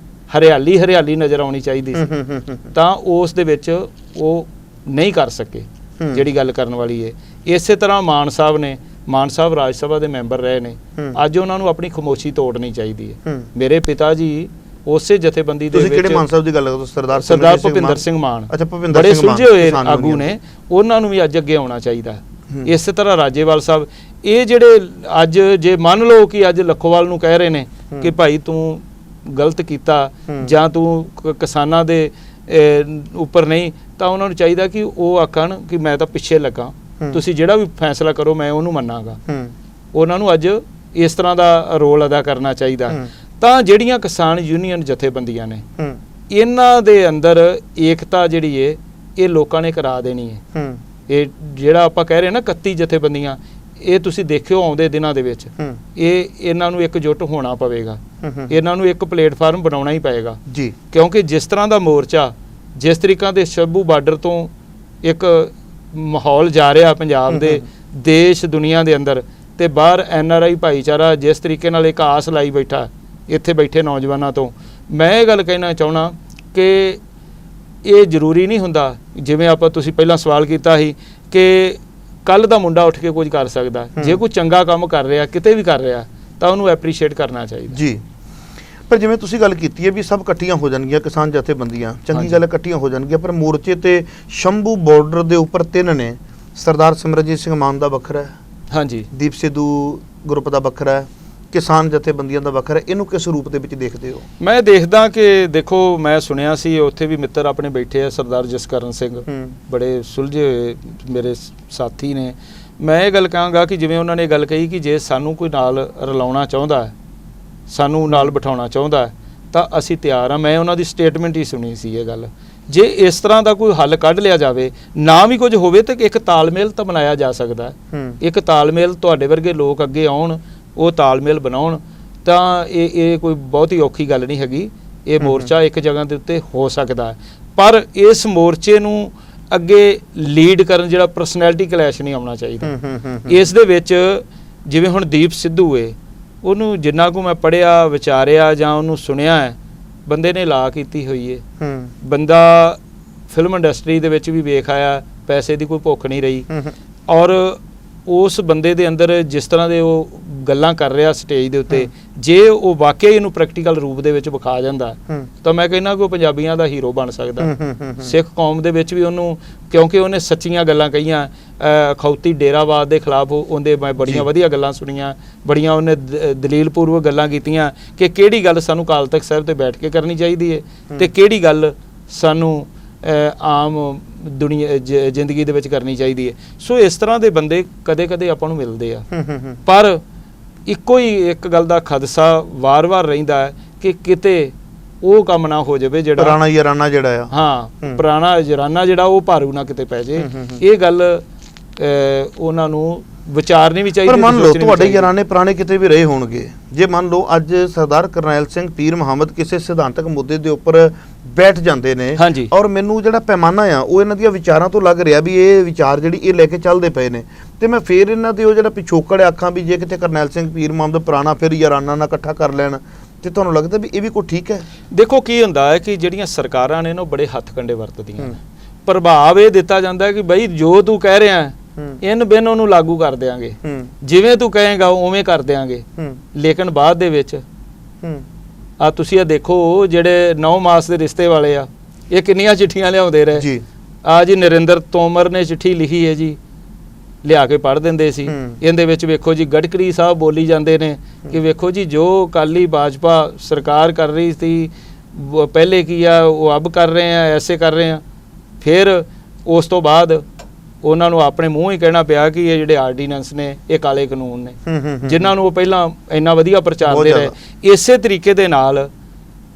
ਹਰਿਆਲੀ ਨਜ਼ਰ ਆਉਣੀ ਚਾਹੀਦੀ ਸੀ, ਤਾਂ ਉਸ ਦੇ ਵਿੱਚ ਉਹ ਨਹੀਂ ਕਰ ਸਕੇ ਜਿਹੜੀ ਗੱਲ ਕਰਨ ਵਾਲੀ ਹੈ। ਇਸੇ ਤਰ੍ਹਾਂ ਮਾਨ ਸਾਹਿਬ ਰਾਜ ਸਭਾ ਦੇ ਮੈਂਬਰ ਰਹੇ ਨੇ, ਅੱਜ ਉਹਨਾਂ ਨੂੰ ਆਪਣੀ ਖਾਮੋਸ਼ੀ ਤੋੜਨੀ ਚਾਹੀਦੀ ਹੈ। ਮੇਰੇ ਪਿਤਾ ਜੀ ਉਸੇ ਜਥੇਬੰਦੀ ਦੇ ਵਿੱਚ, ਕਿਹੜੇ ਮਾਨ ਸਾਹਿਬ ਦੀ ਗੱਲ ਕਰਦੇ? ਸਰਦਾਰ ਭੁਪਿੰਦਰ ਸਿੰਘ ਮਾਨ, ਬੜੇ ਸੁਲਝੇ ਹੋਏ ਆਗੂ ਨੇ, ਉਹਨਾਂ ਨੂੰ ਵੀ ਅੱਜ ਅੱਗੇ ਆਉਣਾ ਚਾਹੀਦਾ। ਇਸੇ ਤਰ੍ਹਾਂ ਰਾਜੇਵਾਲ ਸਾਹਿਬ, ਇਹ ਜਿਹੜੇ ਅੱਜ ਜੇ ਮੰਨ ਲਓ ਕਿ ਅੱਜ ਲੱਖੋਵਾਲ ਨੂੰ ਕਹਿ ਰਹੇ ਨੇ ਕਿ ਭਾਈ ਤੂੰ ਗਲਤ ਕੀਤਾ ਜਾਂ ਤੂੰ ਕਿਸਾਨਾਂ ਦੇ ਉੱਪਰ ਨਹੀਂ, ਤਾਂ ਉਹਨਾਂ ਨੂੰ ਚਾਹੀਦਾ ਕਿ ਉਹ ਆਖਣ ਕਿ ਮੈਂ ਤਾਂ ਪਿੱਛੇ ਲੱਗਾ, ਤੁਸੀਂ ਜਿਹੜਾ ਵੀ ਫੈਸਲਾ ਕਰੋ ਮੈਂ ਉਹਨੂੰ ਮੰਨਾਂਗਾ। ਉਹਨਾਂ ਨੂੰ ਅੱਜ ਇਸ ਤਰ੍ਹਾਂ ਦਾ ਰੋਲ ਅਦਾ ਕਰਨਾ ਚਾਹੀਦਾ। ਤਾਂ ਜਿਹੜੀਆਂ ਕਿਸਾਨ ਯੂਨੀਅਨ ਜਥੇਬੰਦੀਆਂ ਨੇ, ਇਹਨਾਂ ਦੇ ਅੰਦਰ ਏਕਤਾ ਜਿਹੜੀ ਏ ਇਹ ਲੋਕਾਂ ਨੇ ਕਰਾ ਦੇਣੀ ਹੈ। ਇਹ ਜਿਹੜਾ ਆਪਾਂ ਕਹਿ ਰਹੇ ਨਾ 31 ਜਥੇਬੰਦੀਆਂ, ਇਹ ਤੁਸੀਂ ਦੇਖਿਓ ਆਉਂਦੇ ਦਿਨਾਂ ਦੇ ਵਿੱਚ ਇਹਨਾਂ ਨੂੰ ਇਕਜੁੱਟ ਹੋਣਾ ਪਵੇਗਾ, ਇਹਨਾਂ ਨੂੰ ਇੱਕ ਪਲੇਟਫਾਰਮ ਬਣਾਉਣਾ ਹੀ ਪਏਗਾ ਜੀ, ਕਿਉਂਕਿ ਜਿਸ ਤਰ੍ਹਾਂ ਦਾ ਮੋਰਚਾ, ਜਿਸ ਤਰੀਕਾ ਦੇ ਸ਼ੰਭੂ ਬਾਰਡਰ ਤੋਂ ਇੱਕ ਮਾਹੌਲ ਜਾ ਰਿਹਾ ਪੰਜਾਬ ਦੇ ਦੇਸ਼ ਦੁਨੀਆ ਦੇ ਅੰਦਰ, ਤੇ ਬਾਹਰ NRI ਭਾਈਚਾਰਾ ਜਿਸ ਤਰੀਕੇ ਨਾਲ ਇੱਕ ਆਸ ਲਾਈ ਬੈਠਾ ਇੱਥੇ ਬੈਠੇ ਨੌਜਵਾਨਾਂ ਤੋਂ, ਮੈਂ ਇਹ ਗੱਲ ਕਹਿਣਾ ਚਾਹੁੰਦਾ ਕਿ ਇਹ ਜ਼ਰੂਰੀ ਨਹੀਂ ਹੁੰਦਾ, ਜਿਵੇਂ ਆਪਾਂ ਤੁਸੀਂ ਪਹਿਲਾਂ ਸਵਾਲ ਕੀਤਾ ਸੀ ਕਿ ਕੱਲ ਦਾ ਮੁੰਡਾ ਉੱਠ ਕੇ ਕੁਝ ਕਰ ਸਕਦਾ, ਜੇ ਕੋਈ ਚੰਗਾ ਕੰਮ ਕਰ ਰਿਹਾ ਕਿਤੇ ਵੀ ਕਰ ਰਿਹਾ ਤਾਂ ਉਹਨੂੰ ਐਪਰੀਸ਼ੀਏਟ ਕਰਨਾ ਚਾਹੀਦਾ ਜੀ। ਪਰ ਜਿਵੇਂ ਤੁਸੀਂ ਗੱਲ ਕੀਤੀ ਹੈ ਵੀ ਸਭ ਇਕੱਠੀਆਂ ਹੋ ਜਾਣਗੀਆਂ ਕਿਸਾਨ ਜਥੇਬੰਦੀਆਂ, ਚੰਗੀ ਗੱਲ ਇਕੱਠੀਆਂ ਹੋ ਜਾਣਗੀਆਂ, ਪਰ ਮੋਰਚੇ ਤੇ ਸ਼ੰਭੂ ਬਾਰਡਰ ਦੇ ਉੱਪਰ 3 ਨੇ, ਸਰਦਾਰ ਸਿਮਰਨਜੀਤ ਸਿੰਘ ਮਾਨ ਦਾ ਵੱਖਰਾ ਹੈ, ਹਾਂਜੀ, ਦੀਪ ਸਿੱਧੂ ਗਰੁੱਪ ਦਾ ਵੱਖਰਾ ਹੈ, ਕਿਸਾਨ ਜਥੇਬੰਦੀਆਂ ਦਾ ਵੱਖਰਾ, ਇਹਨੂੰ ਕਿਸ ਰੂਪ ਦੇ ਵਿੱਚ ਦੇਖਦੇ ਹੋ? ਮੈਂ ਦੇਖਦਾ ਕਿ ਦੇਖੋ, ਮੈਂ ਸੁਣਿਆ ਸੀ ਉੱਥੇ ਵੀ ਮਿੱਤਰ ਆਪਣੇ ਬੈਠੇ ਆ, ਸਰਦਾਰ ਜਸਕਰਨ ਸਿੰਘ ਬੜੇ ਸੁਲਝੇ ਹੋਏ ਮੇਰੇ ਸਾਥੀ ਨੇ। ਮੈਂ ਇਹ ਗੱਲ ਕਹਾਂਗਾ ਕਿ ਜਿਵੇਂ ਉਹਨਾਂ ਨੇ ਗੱਲ ਕਹੀ ਕਿ ਜੇ ਸਾਨੂੰ ਕੋਈ ਨਾਲ ਰਲਾਉਣਾ ਚਾਹੁੰਦਾ ਹੈ, ਸਾਨੂੰ ਨਾਲ ਬਿਠਾਉਣਾ ਚਾਹੁੰਦਾ ਹੈ ਤਾਂ ਅਸੀਂ ਤਿਆਰ ਹਾਂ। ਮੈਂ ਉਹਨਾਂ ਦੀ ਸਟੇਟਮੈਂਟ ਹੀ ਸੁਣੀ ਸੀ ਇਹ ਗੱਲ। ਜੇ ਇਸ ਤਰ੍ਹਾਂ ਦਾ ਕੋਈ ਹੱਲ ਕੱਢ ਲਿਆ ਜਾਵੇ, ਨਾ ਵੀ ਕੁਝ ਹੋਵੇ, ਤਾਂ ਇੱਕ ਤਾਲਮੇਲ ਤਾਂ ਬਣਾਇਆ ਜਾ ਸਕਦਾ ਹੈ। ਇੱਕ ਤਾਲਮੇਲ, ਤੁਹਾਡੇ ਵਰਗੇ ਲੋਕ ਅੱਗੇ ਆਉਣ, ਉਹ ਤਾਲਮੇਲ ਬਣਾਉਣ, ਤਾਂ ਇਹ ਕੋਈ ਬਹੁਤੀ ਔਖੀ ਗੱਲ ਨਹੀਂ ਹੈਗੀ। ਇਹ ਮੋਰਚਾ ਇੱਕ ਜਗ੍ਹਾ ਦੇ ਉੱਤੇ ਹੋ ਸਕਦਾ ਹੈ, ਪਰ ਇਸ ਮੋਰਚੇ ਨੂੰ ਅੱਗੇ ਲੀਡ ਕਰਨ ਜਿਹੜਾ ਪਰਸਨੈਲਿਟੀ ਕਲੈਸ਼ ਨਹੀਂ ਆਉਣਾ ਚਾਹੀਦਾ। ਇਸ ਦੇ ਵਿੱਚ ਜਿਵੇਂ ਹੁਣ ਦੀਪ ਸਿੱਧੂ ਏ, ਉਹਨੂੰ ਜਿੰਨਾ ਕੁ ਮੈਂ ਪੜ੍ਹਿਆ, ਵਿਚਾਰਿਆ ਜਾਂ ਉਹਨੂੰ ਸੁਣਿਆ ਹੈ, ਬੰਦੇ ਨੇ ਲਾ ਕੀਤੀ ਹੋਈ ਏ, ਬੰਦਾ ਫਿਲਮ ਇੰਡਸਟਰੀ ਦੇ ਵਿੱਚ ਵੀ ਵੇਖ ਆਇਆ, ਪੈਸੇ ਦੀ ਕੋਈ ਭੁੱਖ ਨਹੀਂ ਰਹੀ, ਔਰ ਉਸ ਬੰਦੇ ਦੇ ਅੰਦਰ ਜਿਸ ਤਰ੍ਹਾਂ ਦੇ ਉਹ ਗੱਲਾਂ ਕਰ ਰਿਹਾ ਸਟੇਜ ਦੇ ਉੱਤੇ, ਜੇ ਉਹ ਵਾਕਿਆ ਇਹਨੂੰ ਪ੍ਰੈਕਟੀਕਲ ਰੂਪ ਦੇ ਵਿੱਚ ਵਿਖਾ ਜਾਂਦਾ ਤਾਂ ਮੈਂ ਕਹਿੰਦਾ ਕਿ ਉਹ ਪੰਜਾਬੀਆਂ ਦਾ ਹੀਰੋ ਬਣ ਸਕਦਾ। ਸਿੱਖ ਕੌਮ ਦੇ ਵਿੱਚ ਵੀ ਉਹਨੂੰ, ਕਿਉਂਕਿ ਉਹਨੇ ਸੱਚੀਆਂ ਗੱਲਾਂ ਕਹੀਆਂ, ਅਖੌਤੀ ਡੇਰਾਵਾਦ ਦੇ ਖਿਲਾਫ ਉਹਦੇ ਮੈਂ ਬੜੀਆਂ ਵਧੀਆ ਗੱਲਾਂ ਸੁਣੀਆਂ, ਬੜੀਆਂ ਉਹਨੇ ਦਲੀਲਪੂਰਵਕ ਗੱਲਾਂ ਕੀਤੀਆਂ ਕਿ ਕਿਹੜੀ ਗੱਲ ਸਾਨੂੰ ਅਕਾਲ ਤਖ਼ਤ ਸਾਹਿਬ ਤੇ ਬੈਠ ਕੇ ਕਰਨੀ ਚਾਹੀਦੀ ਹੈ ਤੇ ਕਿਹੜੀ ਗੱਲ ਸਾਨੂੰ ਆਮ ਦੁਨੀਆ ਜ਼ਿੰਦਗੀ ਦੇ ਵਿੱਚ ਕਰਨੀ ਚਾਹੀਦੀ ਹੈ। ਸੋ ਇਸ ਤਰ੍ਹਾਂ ਦੇ ਬੰਦੇ ਕਦੇ ਕਦੇ ਆਪਾਂ ਨੂੰ ਮਿਲਦੇ ਆ, ਪਰ ਇੱਕੋ ਹੀ ਇੱਕ ਗੱਲ ਦਾ ਖਦਸ਼ਾ ਵਾਰ-ਵਾਰ ਰਹਿੰਦਾ ਹੈ ਕਿ ਕਿਤੇ ਉਹ ਕੰਮ ਨਾ ਹੋ ਜਾਵੇ ਜਿਹੜਾ ਪੁਰਾਣਾ ਯਾਰਾਨਾ ਜਿਹੜਾ ਆ, ਹਾਂ, ਪੁਰਾਣਾ ਯਾਰਾਨਾ ਜਿਹੜਾ ਉਹ ਭਾਰੂ ਨਾ ਕਿਤੇ ਪੈ ਜੇ। ਇਹ ਗੱਲ ਉਹਨਾਂ ਨੂੰ ਵਿਚਾਰਨੀ ਵੀ ਚਾਹੀਦੀ। ਪਰ ਮੰਨ ਲਓ ਤੁਹਾਡੇ ਯਾਰਾਨੇ ਪੁਰਾਣੇ ਕਿਤੇ ਵੀ ਰਹੇ ਹੋਣਗੇ, ਜੇ ਮੰਨ ਲਓ ਅੱਜ ਸਰਦਾਰ ਕਰਨੈਲ ਸਿੰਘ ਪੀਰ ਮੁਹੰਮਦ ਕਿਸੇ ਸਿਧਾਂਤਕ ਮੁੱਦੇ ਦੇ ਉੱਪਰ ਬੈਠ ਜਾਂਦੇ ਨੇ, ਔਰ ਮੈਨੂੰ ਜਿਹੜਾ ਪੈਮਾਨਾ ਆ ਉਹ ਇਹਨਾਂ ਦੀਆਂ ਵਿਚਾਰਾਂ ਤੋਂ ਲੱਗ ਰਿਹਾ ਵੀ ਇਹ ਵਿਚਾਰ ਜਿਹੜੀ ਇਹ ਲੈ ਕੇ ਚੱਲਦੇ ਪਏ ਨੇ, ਤੇ ਮੈਂ ਫੇਰ ਇਹਨਾਂ ਦੇ ਉਹ ਜਿਹੜਾ ਪਿਛੋਕੜ ਆਖਾਂ ਵੀ ਜੇ ਕਿਤੇ ਕਰਨੈਲ ਸਿੰਘ ਪੀਰ ਮੁਹੰਮਦ ਪੁਰਾਣਾ ਫਿਰ ਯਾਰਾਨਾ ਨਾਲ ਇਕੱਠਾ ਕਰ ਲੈਣ, ਤੇ ਤੁਹਾਨੂੰ ਲੱਗਦਾ ਵੀ ਇਹ ਵੀ ਕੋਈ ਠੀਕ ਹੈ? ਦੇਖੋ ਕੀ ਹੁੰਦਾ ਹੈ ਕਿ ਜਿਹੜੀਆਂ ਸਰਕਾਰਾਂ ਨੇ ਨਾ ਬੜੇ ਹੱਥ ਕੰਡੇ ਵਰਤਦੀਆਂ ਨੇ। ਪ੍ਰਭਾਵ ਇਹ ਦਿੱਤਾ ਜਾਂਦਾ ਕਿ ਬਈ ਜੋ ਤੂੰ ਕਹਿ ਰਿਹਾ ਇਨ ਬਿਨ ਉਹਨੂੰ ਲਾਗੂ ਕਰ ਦਿਆਂਗੇ, ਜਿਵੇਂ ਤੂੰ ਕਹੇਗਾ ਉਵੇਂ ਕਰ ਦਿਆਂਗੇ। ਲੇਕਿਨ ਬਾਅਦ ਦੇ ਵਿੱਚ ਆ ਤੁਸੀਂ ਇਹ ਦੇਖੋ, ਜਿਹੜੇ 9 ਮਾਸ ਦੇ ਰਿਸ਼ਤੇ ਵਾਲੇ ਆ, ਇਹ ਕਿੰਨੀਆਂ ਚਿੱਠੀਆਂ ਲਿਆਉਂਦੇ ਰਹੇ ਜੀ। ਆ ਜੀ ਨਰਿੰਦਰ ਤੋਮਰ ਨੇ ਚਿੱਠੀ ਲਿਖੀ ਹੈ ਜੀ, ਲਿਆ ਕੇ ਪੜ੍ਹ ਦਿੰਦੇ ਸੀ। ਇਹਦੇ ਵਿੱਚ ਵੇਖੋ ਜੀ ਗਡਕਰੀ ਸਾਹਿਬ ਬੋਲੀ ਜਾਂਦੇ ਨੇ ਕਿ ਵੇਖੋ ਜੀ ਜੋ ਅਕਾਲੀ ਭਾਜਪਾ ਸਰਕਾਰ ਕਰ ਰਹੀ ਸੀ ਪਹਿਲੇ ਕੀ ਆ ਉਹ ਅਬ ਕਰ ਰਹੇ ਆ, ਐਸੇ ਕਰ ਰਹੇ ਆ। ਫਿਰ ਉਸ ਤੋਂ ਬਾਅਦ ਉਹਨਾਂ ਨੂੰ ਆਪਣੇ ਮੂੰਹ ਹੀ ਕਹਿਣਾ ਪਿਆ ਕਿ ਇਹ ਜਿਹੜੇ ਆਰਡੀਨੈਂਸ ਨੇ ਇਹ ਕਾਲੇ ਕਾਨੂੰਨ ਨੇ, ਜਿਨ੍ਹਾਂ ਨੂੰ ਉਹ ਪਹਿਲਾਂ ਇੰਨਾ ਵਧੀਆ ਪ੍ਰਚਾਰਦੇ ਰਹੇ। ਇਸੇ ਤਰੀਕੇ ਦੇ ਨਾਲ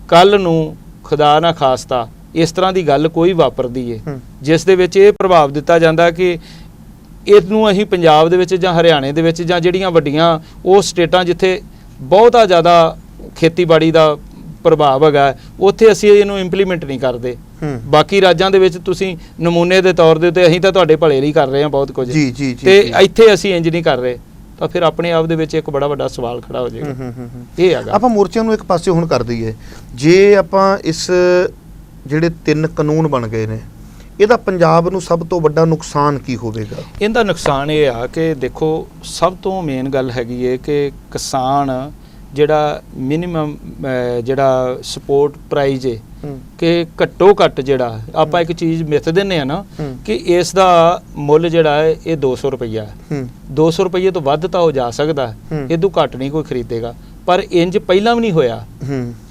ਕੱਲ ਨੂੰ ਖੁਦਾ ਨਾ ਖਾਸਤਾ ਇਸ ਤਰ੍ਹਾਂ ਦੀ ਗੱਲ ਕੋਈ ਵਾਪਰਦੀ ਏ ਜਿਸ ਦੇ ਵਿੱਚ ਇਹ ਪ੍ਰਭਾਵ ਦਿੱਤਾ ਜਾਂਦਾ ਕਿ ਇਹਨੂੰ ਅਸੀਂ ਪੰਜਾਬ ਦੇ ਵਿੱਚ ਜਾਂ ਹਰਿਆਣੇ ਦੇ ਵਿੱਚ ਜਾਂ ਜਿਹੜੀਆਂ ਵੱਡੀਆਂ ਉਹ ਸਟੇਟਾਂ ਜਿੱਥੇ ਬਹੁਤਾ ਜ਼ਿਆਦਾ ਖੇਤੀਬਾੜੀ ਦਾ ਪ੍ਰਭਾਵ ਹੈਗਾ, ਉੱਥੇ ਅਸੀਂ ਇਹਨੂੰ ਇੰਪਲੀਮੈਂਟ ਨਹੀਂ ਕਰਦੇ। ਬਾਕੀ ਰਾਜਾਂ ਦੇ ਵਿੱਚ ਤੁਸੀਂ ਨਮੂਨੇ ਦੇ ਤੌਰ ਦੇ ਉੱਤੇ ਅਸੀਂ ਤਾਂ ਤੁਹਾਡੇ ਭਲੇ ਲਈ ਕਰ ਰਹੇ ਹਾਂ ਬਹੁਤ ਕੁਝ, ਤੇ ਇੱਥੇ ਅਸੀਂ ਇੰਜ ਨਹੀਂ ਕਰ ਰਹੇ, ਤਾਂ ਫਿਰ ਆਪਣੇ ਆਪ ਦੇ ਵਿੱਚ ਇੱਕ ਬੜਾ ਵੱਡਾ ਸਵਾਲ ਖੜਾ ਹੋ ਜਾਏਗਾ। ਇਹ ਹੈਗਾ। ਆਪਾਂ ਮੋਰਚਿਆਂ ਨੂੰ ਇੱਕ ਪਾਸੇ ਹੁਣ ਕਰ ਦਈਏ, ਜੇ ਆਪਾਂ ਇਸ ਜਿਹੜੇ 3 ਕਾਨੂੰਨ ਬਣ ਗਏ ਨੇ, ਇਹਦਾ ਪੰਜਾਬ ਨੂੰ ਸਭ ਤੋਂ ਵੱਡਾ ਨੁਕਸਾਨ ਕੀ ਹੋਵੇਗਾ? ਇਹਦਾ ਨੁਕਸਾਨ ਇਹ ਆ ਕਿ ਦੇਖੋ ਸਭ ਤੋਂ ਮੇਨ ਗੱਲ ਹੈਗੀ ਹੈ ਕਿ ਕਿਸਾਨ ਜਿਹੜਾ ਮਿਨੀਮਮ ਜਿਹੜਾ ਸਪੋਰਟ ਪ੍ਰਾਈਜ਼ ਹੈ ਕਿ ਘੱਟੋ ਘੱਟ ਜਿਹੜਾ ਆਪਾਂ ਇੱਕ ਚੀਜ਼ ਮਿੱਥ ਦਿੰਦੇ ਆ ਨਾ ਕਿ ਇਸ ਦਾ ਮੁੱਲ ਜਿਹੜਾ ਹੈ ਇਹ 200 ਰੁਪਈਆ ਹੈ। 200 ਰੁਪਈਏ ਤੋਂ ਵੱਧ ਤਾਂ ਹੋ ਜਾ ਸਕਦਾ, ਇਹਦੋਂ ਘੱਟ ਨਹੀਂ ਕੋਈ ਖਰੀਦੇਗਾ। ਪਰ ਇੰਜ ਪਹਿਲਾਂ ਵੀ ਨਹੀਂ ਹੋਇਆ।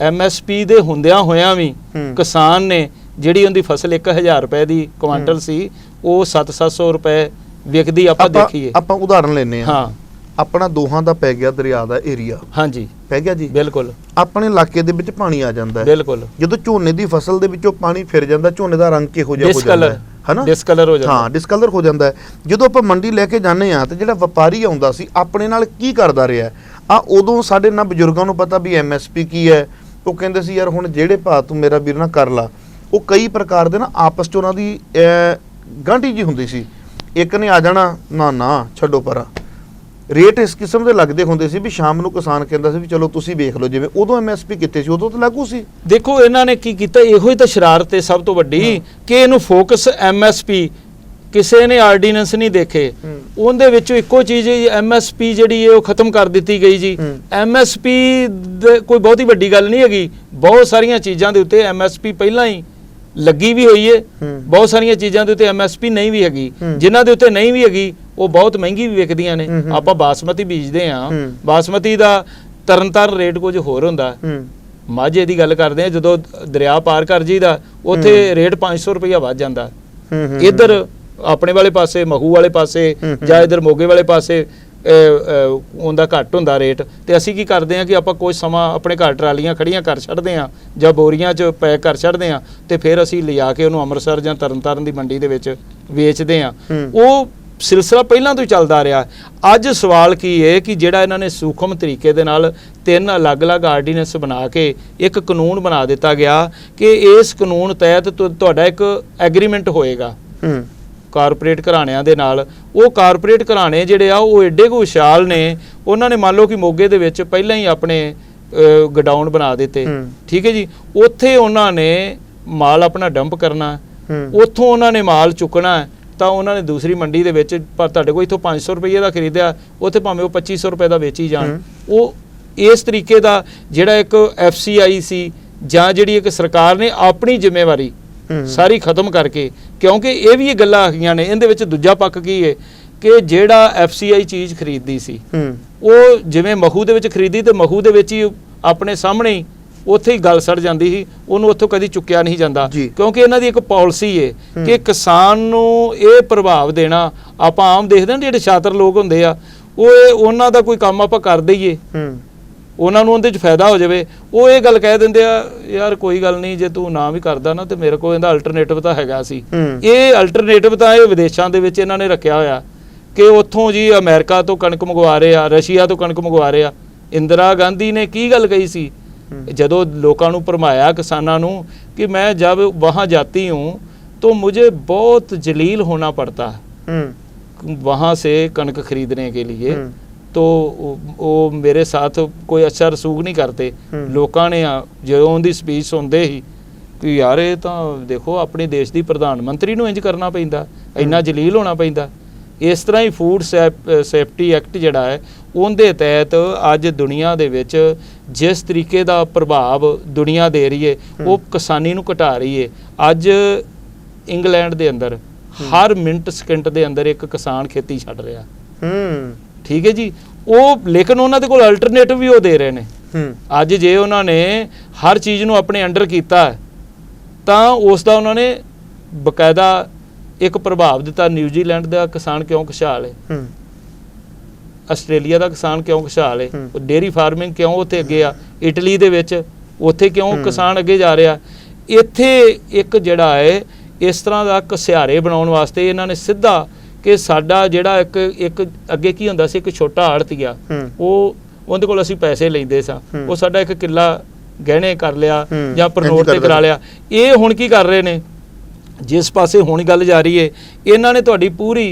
MSP ਦੇ ਹੁੰਦਿਆਂ ਹੋਇਆਂ ਵੀ ਕਿਸਾਨ ਨੇ ਜਿਹੜੀ ਉਹਦੀ ਫਸਲ 1000 ਰੁਪਏ ਦੀ ਕੁਆਂਟਲ ਸੀ ਉਹ 700 ਰੁਪਏ ਵਿਕਦੀ ਆਪਾਂ ਦੇਖੀਏ। ਆਪਾਂ ਉਦਾਹਰਨ ਲੈਨੇ ਆ, ਆਪਣਾ ਦੋਹਾਂ ਦਾ ਪੈ ਗਿਆ ਦਰਿਆ ਦਾ ਏਰੀਆ, ਹਾਂਜੀ ਪੈ ਗਿਆ ਜੀ, ਬਿਲਕੁਲ ਆਪਣੇ ਇਲਾਕੇ ਦੇ ਵਿੱਚ ਪਾਣੀ ਆ ਜਾਂਦਾ ਹੈ, ਬਿਲਕੁਲ ਜਦੋਂ ਝੋਨੇ ਦੀ ਫਸਲ ਦੇ ਵਿੱਚੋਂ ਪਾਣੀ ਫਿਰ ਜਾਂਦਾ, ਝੋਨੇ ਦਾ ਰੰਗ ਕਿਹੋ ਜਿਹਾ ਹੋ ਜਾਂਦਾ ਹੈ? ਹਨਾ, ਡਿਸਕਲਰ ਹੋ ਜਾਂਦਾ। ਹਾਂ, ਡਿਸਕਲਰ ਹੋ ਜਾਂਦਾ ਹੈ। ਜਦੋਂ ਆਪਾਂ ਮੰਡੀ ਲੈ ਕੇ ਜਾਂਦੇ ਆ ਤੇ ਜਿਹੜਾ ਵਪਾਰੀ ਆਉਂਦਾ ਸੀ ਆਪਣੇ ਨਾਲ ਕੀ ਕਰਦਾ ਰਿਹਾ ਆ, ਉਦੋਂ ਸਾਡੇ ਨਾਲ ਬਜ਼ੁਰਗਾਂ ਨੂੰ ਪਤਾ ਵੀ MSP ਕੀ ਹੈ। ਉਹ ਕਹਿੰਦੇ ਸੀ ਯਾਰ ਹੁਣ ਜਿਹੜੇ ਭਾਅ ਤੂੰ ਮੇਰਾ ਵੀਰ ਨਾ ਕਰ ਲਾ, ਉਹ ਕਈ ਪ੍ਰਕਾਰ ਦੇ ਨਾ ਆਪਸ 'ਚ ਉਹਨਾਂ ਦੀ ਗਾਂਢੀ ਜੀ ਹੁੰਦੀ ਸੀ। ਇੱਕ ਨੇ ਆ ਜਾਣਾ, ਨਾ ਛੱਡੋ ਪਰਾਂ, ਰੇਟ ਇਸ ਕਿਸਮ ਦੇ ਲੱਗਦੇ ਹੁੰਦੇ ਸੀ ਵੀ ਸ਼ਾਮ ਨੂੰ ਕਿਸਾਨ ਕਹਿੰਦਾ ਸੀ ਵੀ ਚਲੋ ਤੁਸੀਂ ਵੇਖ ਲਓ। ਜਿਵੇਂ ਉਦੋਂ MSP ਕਿੱਥੇ ਸੀ, ਉਦੋਂ ਤਾਂ ਲਾਗੂ ਸੀ। ਦੇਖੋ ਇਹਨਾਂ ਨੇ ਕੀ ਕੀਤਾ, ਇਹੋ ਹੀ ਤਾਂ ਸ਼ਰਾਰਤ ਹੈ ਸਭ ਤੋਂ ਵੱਡੀ, ਕਿ ਇਹਨੂੰ ਫੋਕਸ MSP, ਕਿਸੇ ਨੇ ਆਰਡੀਨੈਂਸ ਨਹੀਂ ਦੇਖੇ। ਉਹਦੇ ਵਿੱਚੋਂ ਇੱਕੋ ਚੀਜ਼ MSP ਜਿਹੜੀ ਹੈ ਉਹ ਖਤਮ ਕਰ ਦਿੱਤੀ ਗਈ ਜੀ। MSP ਕੋਈ ਬਹੁਤੀ ਵੱਡੀ ਗੱਲ ਨਹੀਂ ਹੈਗੀ, ਬਹੁਤ ਸਾਰੀਆਂ ਚੀਜ਼ਾਂ ਦੇ ਉੱਤੇ MSP ਪਹਿਲਾਂ ਹੀ ਲੱਗੀ ਵੀ ਹੋਈ ਹੈ, ਬਹੁਤ ਸਾਰੀਆਂ ਚੀਜ਼ਾਂ ਦੇ ਉੱਤੇ MSP ਨਹੀਂ ਵੀ ਹੈਗੀ। ਜਿਨ੍ਹਾਂ ਦੇ ਉੱਤੇ ਨਹੀਂ ਵੀ ਹੈਗੀ ਉਹ ਬਹੁਤ ਮਹਿੰਗੀ ਵੀ ਵਿਕਦੀਆਂ ਨੇ। ਆਪਾਂ ਬਾਸਮਤੀ ਬੀਜਦੇ ਆ, ਬਾਸਮਤੀ ਦਾ ਤਰਨਤਾਰਨ ਰੇਟ ਕੁਝ ਹੋਰ ਹੁੰਦਾ। ਮਾਝੇ ਦੀ ਗੱਲ ਕਰਦੇ ਆ, ਜਦੋਂ ਦਰਿਆ ਪਾਰ ਕਰ ਜੀਦਾ ਉੱਥੇ ਰੇਟ 500 ਰੁਪਇਆ ਵੱਧ ਜਾਂਦਾ। ਇੱਧਰ ਆਪਣੇ ਵਾਲੇ ਪਾਸੇ, ਮਹੂ ਵਾਲੇ ਪਾਸੇ ਜਾਂ ਇੱਧਰ ਮੋਗੇ ਵਾਲੇ ਪਾਸੇ ਉਹਦਾ ਘੱਟ ਹੁੰਦਾ ਰੇਟ। ਤੇ ਅਸੀਂ ਕੀ ਕਰਦੇ ਆ ਕਿ ਆਪਾਂ ਕੁਝ ਸਮਾਂ ਆਪਣੇ ਘਰ ਟਰਾਲੀਆਂ ਖੜੀਆਂ ਕਰ ਛੱਡਦੇ ਆ ਜਾਂ ਬੋਰੀਆਂ 'ਚ ਪੈਕ ਕਰ ਛੱਡਦੇ ਆ ਤੇ ਫਿਰ ਅਸੀਂ ਲਿਜਾ ਕੇ ਉਹਨੂੰ ਅੰਮ੍ਰਿਤਸਰ ਜਾਂ ਤਰਨਤਾਰਨ ਦੀ ਮੰਡੀ ਦੇ ਵਿੱਚ ਵੇਚਦੇ ਆ। ਉਹ ਸਿਲਸਿਲਾ ਪਹਿਲਾਂ ਤੋਂ ਹੀ ਚੱਲਦਾ ਰਿਹਾ। ਅੱਜ ਸਵਾਲ ਕੀ ਹੈ ਕਿ ਜਿਹੜਾ ਇਹਨਾਂ ਨੇ ਸੂਖਮ ਤਰੀਕੇ ਦੇ ਨਾਲ 3 ਅਲੱਗ-ਅਲੱਗ ਆਰਡੀਨੈਂਸ ਬਣਾ ਕੇ ਇੱਕ ਕਾਨੂੰਨ ਬਣਾ ਦਿੱਤਾ ਗਿਆ ਕਿ ਇਸ ਕਾਨੂੰਨ ਤਹਿਤ ਤੁਹਾਡਾ ਇੱਕ ਐਗਰੀਮੈਂਟ ਹੋਏਗਾ ਕਾਰਪੋਰੇਟ ਘਰਾਣਿਆਂ ਦੇ ਨਾਲ। ਉਹ ਕਾਰਪੋਰੇਟ ਘਰਾਣੇ ਜਿਹੜੇ ਆ ਉਹ ਐਡੇ ਕੁ ਵਿਸ਼ਾਲ ਨੇ, ਉਹਨਾਂ ਨੇ ਮੰਨ ਲਓ ਕਿ ਮੋਗੇ ਦੇ ਵਿੱਚ ਪਹਿਲਾਂ ਹੀ ਆਪਣੇ ਗਡਾਊਨ ਬਣਾ ਦਿੱਤੇ, ਠੀਕ ਹੈ ਜੀ। ਉੱਥੇ ਉਹਨਾਂ ਨੇ ਮਾਲ ਆਪਣਾ ਡੰਪ ਕਰਨਾ, ਉੱਥੋਂ ਉਹਨਾਂ ਨੇ ਮਾਲ ਚੁੱਕਣਾ, ਤਾਂ ਉਹਨਾਂ ਨੇ ਦੂਸਰੀ ਮੰਡੀ ਦੇ ਵਿੱਚ, ਪਰ ਤੁਹਾਡੇ ਕੋਲ ਇੱਥੋਂ 500 ਰੁਪਏ ਦਾ ਖਰੀਦਿਆ, ਉੱਥੇ ਭਾਵੇਂ ਉਹ 2500 ਰੁਪਏ ਦਾ ਵੇਚੀ ਜਾਣ। ਉਹ ਇਸ ਤਰੀਕੇ ਦਾ ਜਿਹੜਾ ਇੱਕ FCI ਸੀ ਜਾਂ ਜਿਹੜੀ ਇੱਕ ਸਰਕਾਰ ਨੇ ਆਪਣੀ ਜ਼ਿੰਮੇਵਾਰੀ ਸਾਰੀ ਖਤਮ ਕਰਕੇ, ਕਿਉਂਕਿ ਇਹ ਵੀ ਇਹ ਗੱਲਾਂ ਆ ਗਈਆਂ ਨੇ ਇਹਦੇ ਵਿੱਚ। ਦੂਜਾ ਪੱਖ ਕੀ ਹੈ ਕਿ ਜਿਹੜਾ FCI ਚੀਜ਼ ਖਰੀਦਦੀ ਸੀ ਉਹ ਜਿਵੇਂ ਮਹੂ ਦੇ ਵਿੱਚ ਖਰੀਦੀ ਤੇ ਮਹੂ ਦੇ ਵਿੱਚ ਹੀ ਆਪਣੇ ਸਾਹਮਣੇ ਹੀ ਉੱਥੇ ਹੀ ਗੱਲ ਸੜ ਜਾਂਦੀ ਸੀ, ਉਹਨੂੰ ਉੱਥੋਂ ਕਦੀ ਚੁੱਕਿਆ ਨਹੀਂ ਜਾਂਦਾ। ਕਿਉਂਕਿ ਇਹਨਾਂ ਦੀ ਇੱਕ ਪਾਲਿਸੀ ਹੈ ਕਿ ਕਿਸਾਨ ਨੂੰ ਇਹ ਪ੍ਰਭਾਵ ਦੇਣਾ। ਆਪਾਂ ਆਮ ਦੇਖਦੇ ਹਾਂ ਜਿਹੜੇ ਛਾਤਰ ਲੋਕ ਹੁੰਦੇ ਆ, ਉਹਨਾਂ ਦਾ ਕੋਈ ਕੰਮ ਆਪਾਂ ਕਰ ਦਈਏ, ਉਹਨਾਂ ਨੂੰ ਉਹਦੇ 'ਚ ਫਾਇਦਾ ਹੋ ਜਾਵੇ, ਉਹ ਇਹ ਗੱਲ ਕਹਿ ਦਿੰਦੇ ਆ ਯਾਰ ਕੋਈ ਗੱਲ ਨਹੀਂ, ਜੇ ਤੂੰ ਨਾ ਵੀ ਕਰਦਾ ਨਾ ਤੇ ਮੇਰੇ ਕੋਲ ਇਹਦਾ ਅਲਟਰਨੇਟਿਵ ਤਾਂ ਹੈਗਾ ਸੀ। ਇਹ ਅਲਟਰਨੇਟਿਵ ਤਾਂ ਇਹ ਵਿਦੇਸ਼ਾਂ ਦੇ ਵਿੱਚ ਇਹਨਾਂ ਨੇ ਰੱਖਿਆ ਹੋਇਆ ਕਿ ਉੱਥੋਂ ਜੀ ਅਮਰੀਕਾ ਤੋਂ ਕਣਕ ਮੰਗਵਾ ਰਹੇ ਆ, ਰਸ਼ੀਆ ਤੋਂ ਕਣਕ ਮੰਗਵਾ ਰਹੇ ਆ। ਇੰਦਰਾ ਗਾਂਧੀ ਨੇ ਕੀ ਗੱਲ ਕਹੀ ਸੀ ਜਦੋਂ ਲੋਕਾਂ ਨੂੰ ਭਰਮਾਇਆ, ਕਿਸਾਨਾਂ ਨੂੰ, ਕਿ ਮੈਂ ਜਬ ਵਹਾਂ ਜਾਤੀ ਹੂੰ तो मुझे बहुत जलील होना पड़ता है वहाँ से कणक खरीदने के लिए। तो वो मेरे साथ कोई अच्छा रसूख नहीं करते। लोगों ने जो उनकी स्पीच सुनते ही कि यार ये तो देखो अपने देश की प्रधानमंत्री नूं इंज करना पैंदा, इन्ना जलील होना पैंदा। इस तरह ही फूड सेफ्टी एक्ट जिहड़ा है उनके तहत अज दुनिया दे विच जिस तरीके का प्रभाव दुनिया दे रही है वो किसानी नूं घटा रही है। अज इंग्लैंड दे अंदर हर मिनट सकिंट दे अंदर एक किसान खेती छड्ड रहा, ठीक है जी। वो लेकिन उन्होंने कोल अल्टरनेटिव भी वो दे रहे हैं। अज जे उन्होंने हर चीज़ नूं अपने अंडर किया तां उसका उन्होंने बकायदा एक प्रभाव दिता। न्यूजीलैंड का किसान क्यों खुशहाल है, आस्ट्रेलिया का किसान क्यों खुशहाल है, डेयरी फार्मिंग क्यों उत्थे अगे आ, इटली दे विच उत्थे क्यों किसान अगे जा रहा। इत्थे एक जिहड़ा है इस तरह का घसियारे बनाउण वास्ते इन्हां ने सीधा कि साडा जिहड़ा एक अगे की हुंदा सी एक छोटा आड़तीआ उहदे कोल असीं पैसे लैंदे सां, वो साडा एक किला गहने कर लिया जां परनोट ते करा लिया। ये हुण की कर रहे ने, जिस पासे हुण गल जा रही है इन्हां ने तुहाडी पूरी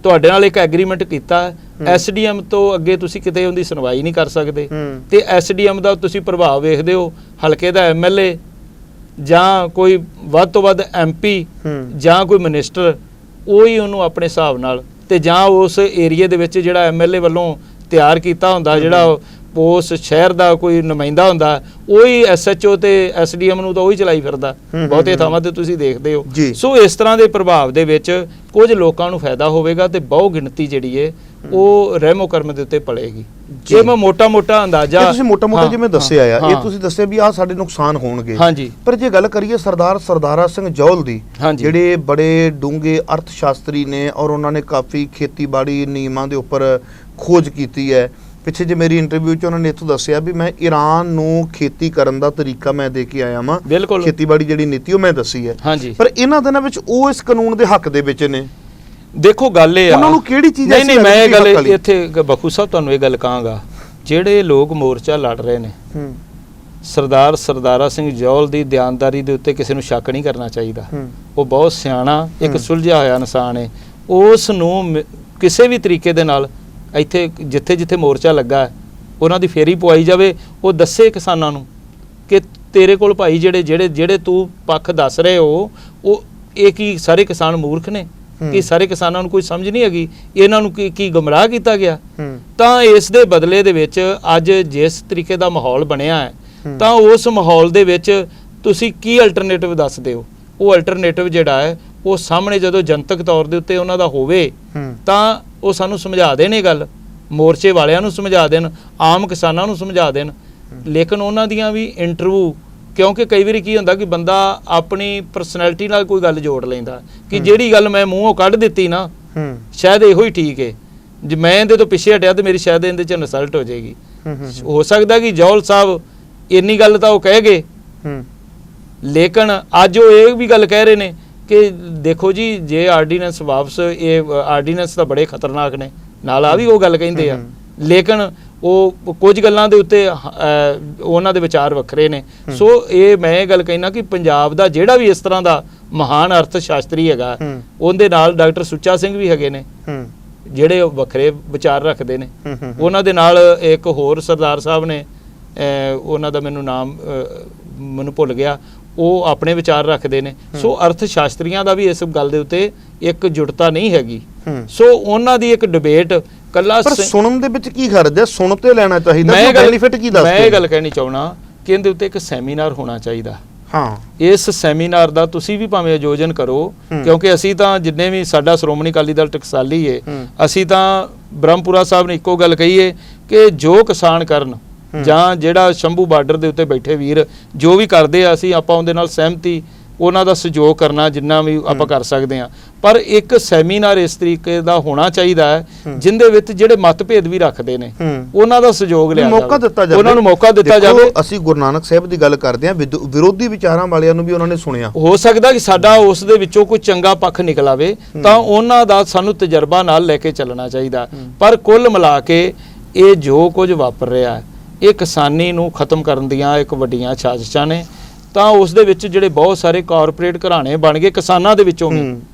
तुहाडे नाल एक एग्रीमेंट कीता है। SDM तो अगे तुसीं किते उहदी सुनवाई नहीं कर सकदे ते SDM दा तुसीं प्रभाव वेखदे हो, हलके दा MLA ਜਾਂ ਕੋਈ ਵੱਧ ਤੋਂ ਵੱਧ MP ਜਾਂ ਕੋਈ ਮਿਨਿਸਟਰ ਉਹੀ ਉਹਨੂੰ ਆਪਣੇ ਹਿਸਾਬ ਨਾਲ ਤੇ ਜਾਂ ਉਸ ਏਰੀਏ ਦੇ ਵਿੱਚ ਜਿਹੜਾ MLA ਵੱਲੋਂ ਤਿਆਰ ਕੀਤਾ ਹੁੰਦਾ ਜਿਹੜਾ ਉਸ ਸ਼ਹਿਰ ਦਾ ਕੋਈ ਨੁਮਾਇੰਦਾ ਹੁੰਦਾ ਉਹੀ SHO ਤੇ SDM ਨੂੰ ਤਾਂ ਉਹੀ ਚਲਾਈ ਫਿਰਦਾ ਬਹੁਤੇ ਥਾਵਾਂ ਤੇ ਤੁਸੀਂ ਦੇਖਦੇ ਹੋ। ਸੋ ਇਸ ਤਰ੍ਹਾਂ ਦੇ ਪ੍ਰਭਾਵ ਦੇ ਵਿੱਚ ਕੁਝ ਲੋਕਾਂ ਨੂੰ ਫਾਇਦਾ ਹੋਵੇਗਾ ਤੇ ਬਹੁ ਗਿਣਤੀ ਜਿਹੜੀ ਹੈ ਉਹ ਰਹਿਮੋ ਕਰਮ ਦੇ ਉੱਤੇ ਪਲੇਗੀ। ਇਹ ਮੈਂ ਮੋਟਾ ਅੰਦਾਜ਼ਾ ਤੁਸੀਂ ਮੋਟਾ ਜਿਵੇਂ ਦੱਸਿਆ ਆ ਇਹ ਤੁਸੀਂ ਦੱਸਿਆ ਵੀ ਆ ਸਾਡੇ ਨੁਕਸਾਨ ਹੋਣਗੇ। ਹਾਂਜੀ, ਪਰ ਜੇ ਗੱਲ ਕਰੀਏ ਸਰਦਾਰਾ ਸਿੰਘ ਜੌਹਲ ਦੀ ਜਿਹੜੇ ਬੜੇ ਡੂੰਘੇ ਅਰਥ ਸ਼ਾਸਤਰੀ ਨੇ ਔਰ ਉਹਨਾਂ ਨੇ ਕਾਫੀ ਖੇਤੀਬਾੜੀ ਨਿਯਮਾਂ ਦੇ ਉੱਪਰ ਖੋਜ ਕੀਤੀ ਹੈ। ਪਿੱਛੇ ਜੇ ਮੇਰੀ ਇੰਟਰਵਿਊ 'ਚ ਉਹਨਾਂ ਨੇ ਇੱਥੋਂ ਦੱਸਿਆ ਵੀ ਮੈਂ ਈਰਾਨ ਨੂੰ ਖੇਤੀ ਕਰਨ ਦਾ ਤਰੀਕਾ ਮੈਂ ਦੇ ਕੇ ਆਇਆ ਵਾਂ, ਬਿਲਕੁਲ ਖੇਤੀਬਾੜੀ ਜਿਹੜੀ ਨੀਤੀ ਉਹ ਮੈਂ ਦੱਸੀ ਹੈ। ਹਾਂਜੀ, ਪਰ ਇਹਨਾਂ ਦਿਨਾਂ ਵਿੱਚ ਉਹ ਇਸ ਕਾਨੂੰਨ ਦੇ ਹੱਕ ਦੇ ਵਿੱਚ ਨੇ। ਦੇਖੋ ਗੱਲ ਇਹ ਆ, ਉਹਨਾਂ ਨੂੰ ਕਿਹੜੀ ਚੀਜ਼ ਨਹੀਂ ਮੈਂ ਇਹ ਗੱਲ ਇੱਥੇ ਬਖੂ ਸਾਹਿਬ ਤੁਹਾਨੂੰ ਇਹ ਗੱਲ ਕਹਾਂਗਾ, ਜਿਹੜੇ ਲੋਕ ਮੋਰਚਾ ਲੜ ਰਹੇ ਨੇ, ਸਰਦਾਰ ਸਰਦਾਰਾ ਸਿੰਘ ਜੌਹਲ ਦੀ ਦਿਆਨਦਾਰੀ ਦੇ ਉੱਤੇ ਕਿਸੇ ਨੂੰ ਸ਼ੱਕ ਨਹੀਂ ਕਰਨਾ ਚਾਹੀਦਾ। ਉਹ ਬਹੁਤ ਸਿਆਣਾ ਇੱਕ ਸੁਲਝਿਆ ਹੋਇਆ ਇਨਸਾਨ ਹੈ। ਉਸ ਨੂੰ ਕਿਸੇ ਵੀ ਤਰੀਕੇ ਦੇ ਨਾਲ ਇੱਥੇ ਜਿੱਥੇ ਜਿੱਥੇ ਮੋਰਚਾ ਲੱਗਾ ਹੈ ਉਹਨਾਂ ਦੀ ਫੇਰੀ ਪਵਾਈ ਜਾਵੇ। ਉਹ ਦੱਸੇ ਕਿਸਾਨਾਂ ਨੂੰ ਕਿ ਤੇਰੇ ਕੋਲ ਭਾਈ ਜਿਹੜੇ ਤੂੰ ਪੱਖ ਦੱਸ ਰਹੇ ਹੋ, ਉਹ ਇਹ ਕੀ ਸਾਰੇ ਕਿਸਾਨ ਮੂਰਖ ਨੇ ਕਿ ਸਾਰੇ ਕਿਸਾਨਾਂ ਨੂੰ ਕੋਈ ਸਮਝ ਨਹੀਂ ਹੈਗੀ, ਇਹਨਾਂ ਨੂੰ ਕੀ ਗੁੰਮਰਾਹ ਕੀਤਾ ਗਿਆ। ਤਾਂ ਇਸ ਦੇ ਬਦਲੇ ਦੇ ਵਿੱਚ ਅੱਜ ਜਿਸ ਤਰੀਕੇ ਦਾ ਮਾਹੌਲ ਬਣਿਆ ਹੈ, ਤਾਂ ਉਸ ਮਾਹੌਲ ਦੇ ਵਿੱਚ ਤੁਸੀਂ ਕੀ ਅਲਟਰਨੇਟਿਵ ਦੱਸਦੇ ਹੋ? ਉਹ ਅਲਟਰਨੇਟਿਵ ਜਿਹੜਾ ਹੈ ਉਹ ਸਾਹਮਣੇ ਜਦੋਂ ਜਨਤਕ ਤੌਰ ਦੇ ਉੱਤੇ ਉਹਨਾਂ ਦਾ ਹੋਵੇ ਤਾਂ ਉਹ ਸਾਨੂੰ ਸਮਝਾ ਦੇਣ, ਇਹ ਗੱਲ ਮੋਰਚੇ ਵਾਲਿਆਂ ਨੂੰ ਸਮਝਾ ਦੇਣ, ਆਮ ਕਿਸਾਨਾਂ ਨੂੰ ਸਮਝਾ ਦੇਣ। ਲੇਕਿਨ ਉਹਨਾਂ ਦੀਆਂ ਵੀ ਇੰਟਰਵਿਊ, ਕਿਉਂਕਿ ਕਈ ਵਾਰੀ ਕੀ ਹੁੰਦਾ ਕਿ ਬੰਦਾ ਆਪਣੀ ਪਰਸਨੈਲਿਟੀ ਨਾਲ ਕੋਈ ਗੱਲ ਜੋੜ ਲੈਂਦਾ ਕਿ ਜਿਹੜੀ ਗੱਲ ਮੈਂ ਮੂੰਹੋਂ ਕੱਢ ਦਿੱਤੀ ਨਾ ਸ਼ਾਇਦ ਇਹੋ ਹੀ ਠੀਕ ਹੈ, ਜੇ ਮੈਂ ਇਹਦੇ ਤੋਂ ਪਿੱਛੇ ਹਟਿਆ ਤੇ ਮੇਰੀ ਸ਼ਾਇਦ ਇਹਦੇ 'ਚ ਇਨਸਲਟ ਹੋ ਜਾਏਗੀ। ਹੋ ਸਕਦਾ ਕਿ ਜੌਹਲ ਸਾਹਿਬ ਇੰਨੀ ਗੱਲ ਤਾਂ ਉਹ ਕਹਿ ਗਏ, ਲੇਕਿਨ ਅੱਜ ਉਹ ਇਹ ਵੀ ਗੱਲ ਕਹਿ ਰਹੇ ਨੇ ਕਿ ਦੇਖੋ ਜੀ ਜੇ ਆਰਡੀਨੈਂਸ ਵਾਪਸ, ਇਹ ਆਰਡੀਨੈਂਸ ਤਾਂ ਬੜੇ ਖਤਰਨਾਕ ਨੇ, ਨਾਲ ਆ ਵੀ ਉਹ ਗੱਲ ਕਹਿੰਦੇ ਆ, ਲੇਕਿਨ ਉਹ ਕੁਝ ਗੱਲਾਂ ਦੇ ਉੱਤੇ ਉਹਨਾਂ ਦੇ ਵਿਚਾਰ ਵੱਖਰੇ ਨੇ। ਸੋ ਇਹ ਮੈਂ ਇਹ ਗੱਲ ਕਹਿਣਾ ਕਿ ਪੰਜਾਬ ਦਾ ਜਿਹੜਾ ਵੀ ਇਸ ਤਰ੍ਹਾਂ ਦਾ ਮਹਾਨ ਅਰਥ ਸ਼ਾਸਤਰੀ ਹੈਗਾ, ਉਹਦੇ ਨਾਲ ਡਾਕਟਰ ਸੁੱਚਾ ਸਿੰਘ ਵੀ ਹੈਗੇ ਨੇ ਜਿਹੜੇ ਵੱਖਰੇ ਵਿਚਾਰ ਰੱਖਦੇ ਨੇ। ਉਹਨਾਂ ਦੇ ਨਾਲ ਇੱਕ ਹੋਰ ਸਰਦਾਰ ਸਾਹਿਬ ਨੇ, ਉਹਨਾਂ ਦਾ ਮੈਨੂੰ ਭੁੱਲ ਗਿਆ, ਉਹ ਆਪਣੇ ਵਿਚਾਰ ਰੱਖਦੇ ਨੇ। ਸੋ ਅਰਥ ਸ਼ਾਸਤਰੀਆਂ ਦਾ ਵੀ ਇਸ ਗੱਲ ਦੇ ਉੱਤੇ ਇੱਕ ਜੁੜਤਾ ਨਹੀਂ ਹੈਗੀ। ਸੋ ਉਹਨਾਂ ਦੀ ਇੱਕ ਡਿਬੇਟ ਕੱਲਾ ਸੁਣਨ ਦੇ ਵਿੱਚ ਕੀ ਖਰਚ ਹੈ, ਸੁਣ ਤੇ ਲੈਣਾ ਚਾਹੀਦਾ, ਬੈਨੀਫਿਟ ਕੀ ਦੱਸਦੇ? ਮੈਂ ਇਹ ਗੱਲ ਕਹਿਣੀ ਚਾਹਣਾ ਕਿ ਇਹਦੇ ਉੱਤੇ ਇੱਕ ਸੈਮੀਨਾਰ ਹੋਣਾ ਚਾਹੀਦਾ। ਹਾਂ, ਇਸ ਸੈਮੀਨਾਰ ਦਾ ਤੁਸੀਂ ਵੀ ਭਾਵੇਂ ਆਯੋਜਨ ਕਰੋ, ਕਿਉਂਕਿ ਅਸੀਂ ਤਾਂ ਜਿੰਨੇ ਵੀ ਸਾਡਾ ਸ਼੍ਰੋਮਣੀ ਅਕਾਲੀ ਦਲ ਟਕਸਾਲੀ ਹੈ, ਅਸੀਂ ਤਾਂ ਬ੍ਰਹਮਪੁਰਾ ਸਾਹਿਬ ਨੇ ਇੱਕੋ ਗੱਲ ਕਹੀ ਹੈ ਕਿ ਜੋ ਕਿਸਾਨ ਕਰਨ ਜਾਂ ਜਿਹੜਾ ਸ਼ੰਭੂ ਬਾਰਡਰ ਦੇ ਉੱਤੇ ਬੈਠੇ ਵੀਰ ਜੋ ਵੀ ਕਰਦੇ ਆ, ਅਸੀਂ ਆਪਾਂ ਉਹਦੇ ਨਾਲ ਸਹਿਮਤੀ, ਉਹਨਾਂ ਦਾ ਸਹਿਯੋਗ ਕਰਨਾ ਜਿੰਨਾ ਵੀ ਆਪਾਂ ਕਰ ਸਕਦੇ ਹਾਂ। ਪਰ ਇੱਕ ਸੈਮੀਨਾਰ ਇਸ ਤਰੀਕੇ ਦਾ ਹੋਣਾ ਚਾਹੀਦਾ ਹੈ ਜਿੰਦੇ ਵਿੱਚ ਜਿਹੜੇ ਮਤਭੇਦ ਵੀ ਰੱਖਦੇ ਨੇ ਉਹਨਾਂ ਦਾ ਸਹਿਯੋਗ ਲਿਆ ਜਾਵੇ, ਉਹਨਾਂ ਨੂੰ ਮੌਕਾ ਦਿੱਤਾ ਜਾਵੇ। ਅਸੀਂ ਗੁਰੂ ਨਾਨਕ ਸਾਹਿਬ ਦੀ ਗੱਲ ਕਰਦੇ ਹਾਂ, ਵਿਰੋਧੀ ਵਿਚਾਰਾਂ ਵਾਲਿਆਂ ਨੂੰ ਵੀ ਉਹਨਾਂ ਨੇ ਸੁਣਿਆ। ਹੋ ਸਕਦਾ ਕਿ ਸਾਡਾ ਉਸ ਦੇ ਵਿੱਚੋਂ ਕੋਈ ਚੰਗਾ ਪੱਖ ਨਿਕਲ ਆਵੇ, ਤਾਂ ਉਹਨਾਂ ਦਾ ਸਾਨੂੰ ਤਜਰਬਾ ਨਾਲ ਲੈ ਕੇ ਚੱਲਣਾ ਚਾਹੀਦਾ। ਪਰ ਕੁੱਲ ਮਿਲਾ ਕੇ ਇਹ ਜੋ ਕੁਝ ਵਾਪਰ ਰਿਹਾ ਹੈ, ਇਹ ਕਿਸਾਨੀ ਨੂੰ ਖਤਮ ਕਰਨ ਦੀਆਂ ਇੱਕ ਵੱਡੀਆਂ ਸਾਜ਼ਿਸ਼ਾਂ ਨੇ। ਤਾਂ ਉਸ ਦੇ ਵਿੱਚ ਜਿਹੜੇ ਬਹੁਤ ਸਾਰੇ ਕਾਰਪੋਰੇਟ ਘਰਾਣੇ ਬਣ ਗਏ, ਕਿਸਾਨਾਂ ਦੇ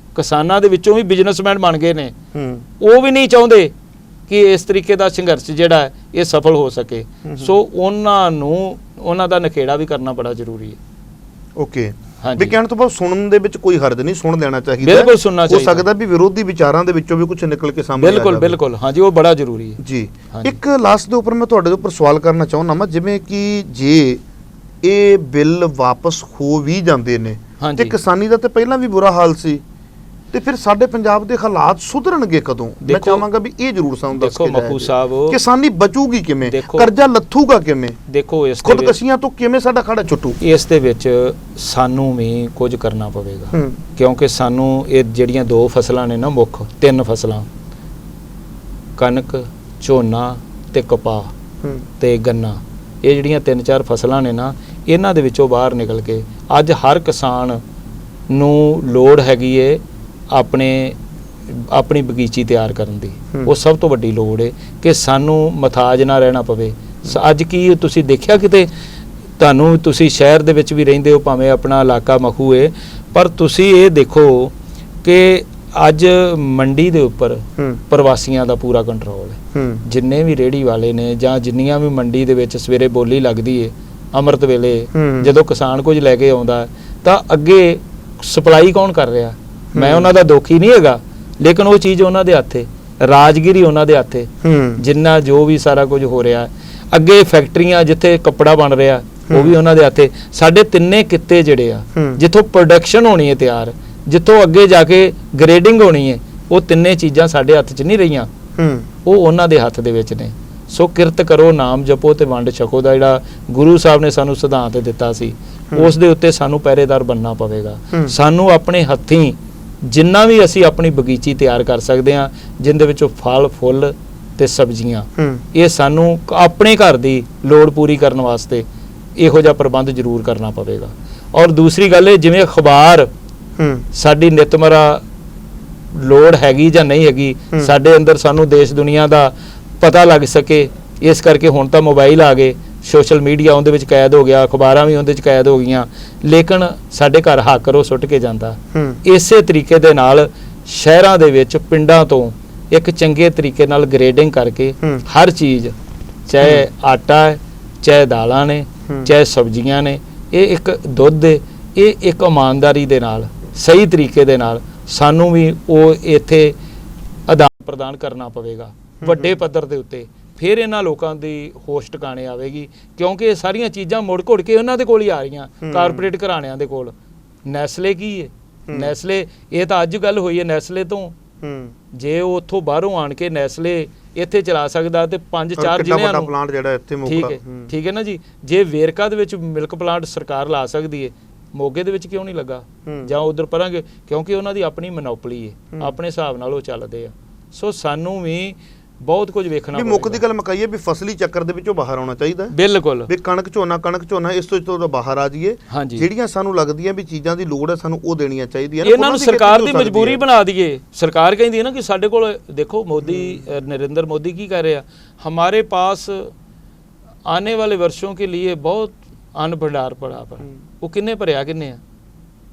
ਵਿੱਚੋਂ ਵੀ ਬਿਜ਼ਨਸਮੈਨ ਬਣ ਗਏ ਨੇ, ਉਹ ਵੀ ਨਹੀਂ ਚਾਹੁੰਦੇ ਕਿ ਇਸ ਤਰੀਕੇ ਦਾ ਸੰਘਰਸ਼ ਜਿਹੜਾ ਹੈ ਇਹ ਸਫਲ ਹੋ ਸਕੇ। ਸੋ ਉਹਨਾਂ ਦਾ ਨਖੇੜਾ ਵੀ ਕਰਨਾ ਬੜਾ ਜ਼ਰੂਰੀ ਹੈ। ਓਕੇ, ਵੀ ਕਹਿਣ ਤੋਂ ਬਾਅਦ ਸੁਣਨ ਦੇ ਵਿੱਚ ਕੋਈ ਹਰਜ ਨਹੀਂ, ਸੁਣ ਲੈਣਾ ਚਾਹੀਦਾ, ਬਿਲਕੁਲ ਸੁਣਨਾ ਚਾਹੀਦਾ। ਹੋ ਸਕਦਾ ਵੀ ਵਿਰੋਧੀ ਵਿਚਾਰਾਂ ਦੇ ਵਿੱਚੋਂ ਵੀ ਕੁਝ ਨਿਕਲ ਕੇ ਸਾਹਮਣੇ ਆ ਜਾਵੇ। ਬਿਲਕੁਲ ਹਾਂਜੀ, ਉਹ ਬੜਾ ਜ਼ਰੂਰੀ ਹੈ ਜੀ। ਇੱਕ ਲਾਸਟ ਦੇ ਉੱਪਰ ਮੈਂ ਤੁਹਾਡੇ ਦੇ ਉੱਪਰ ਸਵਾਲ ਕਰਨਾ ਚਾਹੁੰਦਾ ਮੈਂ, ਜਿਵੇਂ ਕਿ ਜੇ ਇਹ ਬਿੱਲ ਵਾਪਸ ਹੋ ਵੀ ਜਾਂਦੇ ਨੇ ਤੇ ਕਿਸਾਨੀ ਦਾ ਤੇ ਪਹਿਲਾਂ ਵੀ ਬੁਰਾ ਹਾਲ ਸੀ, ਤੇ ਫਿਰ ਸਾਡੇ ਪੰਜਾਬ ਦੇ ਹਾਲਾਤ ਸੁਧਰਨਗੇ ਕਦੋਂ? ਮੈਂ ਚਾਹਾਂਗਾ ਵੀ ਇਹ ਜ਼ਰੂਰ ਸਾਨੂੰ ਦੱਸ ਕੇ ਮਖੂ ਸਾਹਿਬ, ਕਿਸਾਨੀ ਬਚੂਗੀ ਕਿਵੇਂ, ਕਰਜ਼ਾ ਲੱਥੂਗਾ ਕਿਵੇਂ, ਦੇਖੋ ਇਸ ਖੁਦਕਸ਼ੀਆਂ ਤੋਂ ਕਿਵੇਂ ਸਾਡਾ ਖੜਾ ਛੁੱਟੂ? ਇਸ ਦੇ ਵਿੱਚ ਸਾਨੂੰ ਵੀ ਕੁਝ ਕਰਨਾ ਪਵੇਗਾ, ਕਿਉਂਕਿ ਸਾਨੂੰ ਇਹ ਜਿਹੜੀਆਂ ਦੋ ਫਸਲਾਂ ਨੇ ਨਾ, ਮੁੱਖ ਤਿੰਨ ਫਸਲਾਂ, ਕਣਕ, ਝੋਨਾ ਤੇ ਕਪਾਹ ਤੇ ਗੰਨਾ, ਇਹ ਜਿਹੜੀਆਂ ਤਿੰਨ ਚਾਰ ਫਸਲਾਂ ਨੇ ਨਾ, ਇਹਨਾਂ ਦੇ ਵਿੱਚੋਂ ਬਾਹਰ ਨਿਕਲ ਕੇ ਅੱਜ ਹਰ ਕਿਸਾਨ ਨੂੰ ਲੋੜ ਹੈਗੀ ਏ ਆਪਣੀ ਬਗੀਚੀ ਤਿਆਰ ਕਰਨ ਦੀ। ਉਹ ਸਭ ਤੋਂ ਵੱਡੀ ਲੋੜ ਹੈ ਕਿ ਸਾਨੂੰ ਮਥਾਜ ਨਾ ਰਹਿਣਾ ਪਵੇ। ਅੱਜ ਕੀ ਤੁਸੀਂ ਦੇਖਿਆ ਕਿਤੇ, ਤੁਸੀਂ ਸ਼ਹਿਰ ਦੇ ਵਿੱਚ ਵੀ ਰਹਿੰਦੇ ਹੋ, ਭਾਵੇਂ ਆਪਣਾ ਇਲਾਕਾ ਮਖੂ ਹੈ, ਪਰ ਤੁਸੀਂ ਇਹ ਦੇਖੋ ਕਿ ਅੱਜ ਮੰਡੀ ਦੇ ਉੱਪਰ ਪ੍ਰਵਾਸੀਆਂ ਦਾ ਪੂਰਾ ਕੰਟਰੋਲ ਹੈ। ਜਿੰਨੇ ਵੀ ਰੇਹੜੀ ਵਾਲੇ ਨੇ ਜਾਂ ਜਿੰਨੀਆਂ ਵੀ ਮੰਡੀ ਦੇ ਵਿੱਚ ਸਵੇਰੇ ਬੋਲੀ ਲੱਗਦੀ ਹੈ ਅੰਮ੍ਰਿਤ ਵੇਲੇ, ਜਦੋਂ ਕਿਸਾਨ ਕੁਝ ਲੈ ਕੇ ਆਉਂਦਾ ਤਾਂ ਅੱਗੇ ਸਪਲਾਈ ਕੌਣ ਕਰ ਰਿਹਾ? ਮੈਂ ਉਹਨਾਂ ਦਾ ਦੋਖੀ ਨਹੀਂ ਹੈਗਾ, ਲੇਕਿਨ ਉਹ ਚੀਜ਼ ਉਹਨਾਂ ਦੇ ਹੱਥੇ, ਰਾਜਗੀਰੀ ਉਹਨਾਂ ਦੇ ਹੱਥੇ, ਜਿੰਨਾ ਜੋ ਵੀ ਸਾਰਾ ਕੁਝ ਹੋ ਰਿਹਾ। ਅੱਗੇ ਫੈਕਟਰੀਆਂ ਜਿੱਥੇ ਕੱਪੜਾ ਬਣ ਰਿਹਾ ਉਹ ਵੀ ਉਹਨਾਂ ਦੇ ਹੱਥੇ। ਸਾਡੇ ਤਿੰਨੇ ਕਿੱਤੇ ਜਿਹੜੇ ਆ, ਜਿੱਥੋਂ ਪ੍ਰੋਡਕਸ਼ਨ ਹੋਣੀ ਹੈ ਤਿਆਰ, ਜਿੱਥੋਂ ਅੱਗੇ ਜਾ ਕੇ ਗ੍ਰੇਡਿੰਗ ਹੋਣੀ ਹੈ, ਉਹ ਤਿੰਨੇ ਚੀਜ਼ਾਂ ਸਾਡੇ ਹੱਥ 'ਚ ਨਹੀਂ ਰਹੀਆਂ, ਉਹ ਉਹਨਾਂ ਦੇ ਹੱਥ ਦੇ ਵਿੱਚ ਨੇ। ਸੋ ਕਿਰਤ ਕਰੋ, ਨਾਮ ਜਪੋ ਤੇ ਵੰਡ ਛਕੋ ਦਾ ਜਿਹੜਾ ਗੁਰੂ ਸਾਹਿਬ ਨੇ ਸਾਨੂੰ ਸਿਧਾਂਤ ਦਿੱਤਾ ਸੀ, ਉਸ ਦੇ ਉੱਤੇ ਸਾਨੂੰ ਪਹਿਰੇਦਾਰ ਬਣਨਾ ਪਵੇਗਾ। ਸਾਨੂੰ ਆਪਣੇ ਹੱਥੀਂ ਜਿੰਨਾ ਵੀ ਅਸੀਂ ਆਪਣੀ ਬਗੀਚੀ ਤਿਆਰ ਕਰ ਸਕਦੇ ਹਾਂ, ਜਿੰਦੇ ਵਿੱਚੋਂ ਫਲ ਫੁੱਲ ਤੇ ਸਬਜ਼ੀਆਂ, ਹੂੰ ਇਹ ਸਾਨੂੰ ਆਪਣੇ ਘਰ ਦੀ ਲੋੜ ਪੂਰੀ ਕਰਨ ਵਾਸਤੇ ਇਹੋ ਜਿਹਾ ਪ੍ਰਬੰਧ ਜ਼ਰੂਰ ਕਰਨਾ ਪਵੇਗਾ। ਔਰ ਦੂਸਰੀ ਗੱਲ ਇਹ, ਜਿਵੇਂ ਅਖਬਾਰ ਹੂੰ ਸਾਡੀ ਨਿਤਮਰਾ ਲੋੜ ਹੈਗੀ ਜਾਂ ਨਹੀਂ ਹੈਗੀ, ਸਾਡੇ ਅੰਦਰ ਸਾਨੂੰ ਦੇਸ਼ ਦੁਨੀਆ ਦਾ ਪਤਾ ਲੱਗ ਸਕੇ, ਇਸ ਕਰਕੇ ਹੁਣ ਤਾਂ ਮੋਬਾਈਲ ਆ ਗਏ, ਸੋਸ਼ਲ ਮੀਡੀਆ ਉਹਦੇ ਵਿੱਚ ਕੈਦ ਹੋ ਗਿਆ, ਅਖਬਾਰਾਂ ਵੀ ਉਹਦੇ ਵਿੱਚ ਕੈਦ ਹੋ ਗਈਆਂ, ਲੇਕਿਨ ਸਾਡੇ ਘਰ ਹਾਕਰ ਉਹ ਸੁੱਟ ਕੇ ਜਾਂਦਾ। ਇਸੇ ਤਰੀਕੇ ਦੇ ਨਾਲ ਸ਼ਹਿਰਾਂ ਦੇ ਵਿੱਚ ਪਿੰਡਾਂ ਤੋਂ ਇੱਕ ਚੰਗੇ ਤਰੀਕੇ ਨਾਲ ਗ੍ਰੇਡਿੰਗ ਕਰਕੇ ਹਰ ਚੀਜ਼, ਚਾਹੇ ਆਟਾ ਹੈ, ਚਾਹੇ ਦਾਲਾਂ ਨੇ, ਚਾਹੇ ਸਬਜ਼ੀਆਂ ਨੇ, ਇਹ ਇੱਕ ਦੁੱਧ ਹੈ, ਇਹ ਇੱਕ ਇਮਾਨਦਾਰੀ ਦੇ ਨਾਲ ਸਹੀ ਤਰੀਕੇ ਦੇ ਨਾਲ ਸਾਨੂੰ ਵੀ ਉਹ ਇੱਥੇ ਆਦਾਨ ਪ੍ਰਦਾਨ ਕਰਨਾ ਪਵੇਗਾ ਵੱਡੇ ਪੱਧਰ ਦੇ ਉੱਤੇ। ਫਿਰ ਇਹਨਾਂ ਲੋਕਾਂ ਦੀ ਹੋਸ਼ ਟਿਕਾਣੇ ਆਵੇਗੀ, ਕਿਉਂਕਿ ਇਹ ਸਾਰੀਆਂ ਚੀਜ਼ਾਂ ਮੁੜ ਘੁੜ ਕੇ ਉਹਨਾਂ ਦੇ ਕੋਲ ਹੀ ਆ ਰਹੀਆਂ, ਕਾਰਪੋਰੇਟ ਘਰਾਣਿਆਂ ਦੇ ਕੋਲ। ਨੈਸਲੇ ਕੀ ਹੈ? ਨੈਸਲੇ, ਇਹ ਤਾਂ ਅੱਜ ਗੱਲ ਹੋਈ ਹੈ ਨੈਸਲੇ ਤੋਂ। ਜੇ ਉਹ ਉੱਥੋਂ ਬਾਹਰੋਂ ਆਣ ਕੇ ਨੈਸਲੇ ਇੱਥੇ ਚਲਾ ਸਕਦਾ ਤੇ 5-4 ਜ਼ਿਲ੍ਹਿਆਂ ਨੂੰ ਪਲਾਂਟ ਜਿਹੜਾ ਇੱਥੇ ਮੋਗਾ, ਠੀਕ ਹੈ ਨਾ ਜੀ। ਜੇ ਵੇਰਕਾ ਦੇ ਵਿੱਚ ਮਿਲਕ ਪਲਾਂਟ ਸਰਕਾਰ ਲਾ ਸਕਦੀ ਹੈ, ਮੋਗੇ ਦੇ ਵਿੱਚ ਕਿਉਂ ਨਹੀਂ ਲੱਗਾ ਜਾਂ ਉਧਰ ਪਰਾਂਗੇ? ਕਿਉਂਕਿ ਉਹਨਾਂ ਦੀ ਆਪਣੀ ਮੋਨੋਪੋਲੀ ਹੈ, ਆਪਣੇ ਹਿਸਾਬ ਨਾਲ ਉਹ ਚੱਲਦੇ ਆ। ਸੋ ਸਾਨੂੰ ਵੀ ਬਹੁਤ ਕੁਝ ਵੇਖਣਾ ਪਵੇਗਾ। ਮੁੱਖ ਦੀ ਗੱਲ ਮੁਕਾਈਏ ਵੀ ਫਸਲੀ ਚੱਕਰ ਦੇ ਵਿੱਚੋਂ ਬਾਹਰ ਆਉਣਾ ਚਾਹੀਦਾ। ਬਿਲਕੁਲ ਵੀ ਕਣਕ ਝੋਨਾ ਇਸ ਤੋਂ ਬਾਹਰ ਆ ਜਾਈਏ। ਜਿਹੜੀਆਂ ਸਾਨੂੰ ਲੱਗਦੀਆਂ ਵੀ ਚੀਜ਼ਾਂ ਦੀ ਲੋੜ ਹੈ ਸਾਨੂੰ ਉਹ ਦੇਣੀਆਂ ਚਾਹੀਦੀਆਂ। ਇਹਨਾਂ ਨੂੰ ਸਰਕਾਰ ਦੀ ਮਜਬੂਰੀ ਬਣਾ ਦਈਏ। ਸਰਕਾਰ ਕਹਿੰਦੀ ਹੈ ਨਾ ਕਿ ਸਾਡੇ ਕੋਲ ਦੇਖੋ ਮੋਦੀ, नरेंद्र मोदी ਕੀ ਕਰ ਰਿਹਾ, हमारे पास आने वाले वर्षों के लिए बहुत अन्न भंडार पड़ा पर। ਉਹ ਕਿੰਨੇ ਭਰਿਆ ਕਿੰਨੇ ਆ?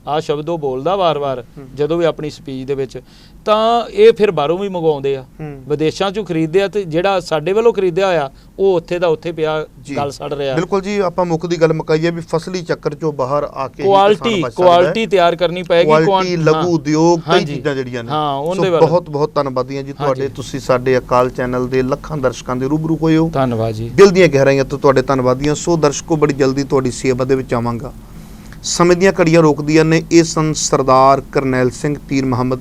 ਆ ਸ਼ਬਦ ਉਹ ਬੋਲਦਾ ਵਾਰ-ਵਾਰ ਜਦੋਂ ਵੀ ਆਪਣੀ ਸਪੀਚ ਦੇ ਵਿੱਚ, ਤਾਂ ਇਹ ਫਿਰ ਬਾਹਰੋਂ ਵੀ ਮੰਗਵਾਉਂਦੇ ਆ, ਵਿਦੇਸ਼ਾਂ ਚੋਂ ਖਰੀਦਦੇ ਆ, ਤੇ ਜਿਹੜਾ ਸਾਡੇ ਵੱਲੋਂ ਖਰੀਦਿਆ ਹੋਇਆ ਉਹ ਉੱਥੇ ਦਾ ਉੱਥੇ ਪਿਆ ਗਲ ਸੜ ਰਿਹਾ। ਬਿਲਕੁਲ ਜੀ, ਆਪਾਂ ਮੁੱਖ ਦੀ ਗੱਲ ਮੁਕਾਈਏ ਵੀ ਫਸਲੀ ਚੱਕਰ ਚੋਂ ਬਾਹਰ ਆ ਕੇ ਕੁਆਲਿਟੀ ਤਿਆਰ ਕਰਨੀ ਪਏਗੀ। ਕੁਆਲਿਟੀ, ਲਘੂ ਉਦਯੋਗ, ਕਈ ਚੀਜ਼ਾਂ ਜਿਹੜੀਆਂ ਨੇ। ਉਹਦੇ ਵੱਲ ਬਹੁਤ ਧੰਨਵਾਦੀਆਂ ਜੀ ਤੁਹਾਡੇ। ਤੁਸੀਂ ਸਾਡੇ ਅਕਾਲ ਚੈਨਲ ਦੇ ਲੱਖਾਂ ਦਰਸ਼ਕਾਂ ਦੇ ਰੂਬਰੂ ਹੋਏ ਹੋ। ਧੰਨਵਾਦ ਜੀ, ਦਿਲ ਦੀਆਂ ਗਹਿਰਾਈਆਂ ਤੋਂ ਤੁਹਾਡੇ ਧੰਨਵਾਦੀਆਂ। ਸੋ ਦਰਸ਼ਕੋ, ਬੜੀ ਜਲਦੀ ਤੁਹਾਡੀ ਸੇਵਾ ਦੇ ਵਿੱਚ ਆਵਾਂਗਾ। ਸਮੇਂ ਦੀਆਂ ਘੜੀਆਂ ਰੋਕਦੀਆਂ ਨੇ। ਇਹ ਸਨ ਸਰਦਾਰ ਕਰਨੈਲ ਸਿੰਘ ਪੀਰ ਮੁਹੰਮਦ।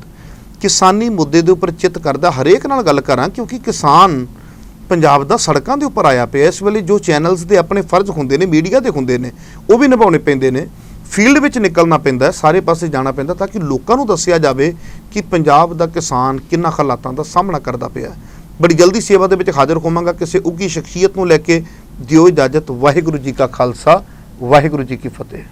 ਕਿਸਾਨੀ ਮੁੱਦੇ ਦੇ ਉੱਪਰ ਚਿੱਤ ਕਰਦਾ ਹਰੇਕ ਨਾਲ ਗੱਲ ਕਰਾਂ, ਕਿਉਂਕਿ ਕਿਸਾਨ ਪੰਜਾਬ ਦਾ ਸੜਕਾਂ ਦੇ ਉੱਪਰ ਆਇਆ ਪਿਆ। ਇਸ ਵੇਲੇ ਜੋ ਚੈਨਲਸ ਦੇ ਆਪਣੇ ਫਰਜ਼ ਹੁੰਦੇ ਨੇ, ਮੀਡੀਆ ਦੇ ਹੁੰਦੇ ਨੇ, ਉਹ ਵੀ ਨਿਭਾਉਣੇ ਪੈਂਦੇ ਨੇ। ਫੀਲਡ ਵਿੱਚ ਨਿਕਲਣਾ ਪੈਂਦਾ, ਸਾਰੇ ਪਾਸੇ ਜਾਣਾ ਪੈਂਦਾ, ਤਾਂ ਕਿ ਲੋਕਾਂ ਨੂੰ ਦੱਸਿਆ ਜਾਵੇ ਕਿ ਪੰਜਾਬ ਦਾ ਕਿਸਾਨ ਕਿੰਨਾ ਹਾਲਾਤਾਂ ਦਾ ਸਾਹਮਣਾ ਕਰਦਾ ਪਿਆ। ਬੜੀ ਜਲਦੀ ਸੇਵਾ ਦੇ ਵਿੱਚ ਹਾਜ਼ਰ ਹੋਵਾਂਗਾ ਕਿਸੇ ਉੱਘੀ ਸ਼ਖਸੀਅਤ ਨੂੰ ਲੈ ਕੇ। ਦਿਓ ਇਜਾਜ਼ਤ। ਵਾਹਿਗੁਰੂ ਜੀ ਕਾ ਖਾਲਸਾ, ਵਾਹਿਗੁਰੂ ਜੀ ਕੀ ਫਤਿਹ।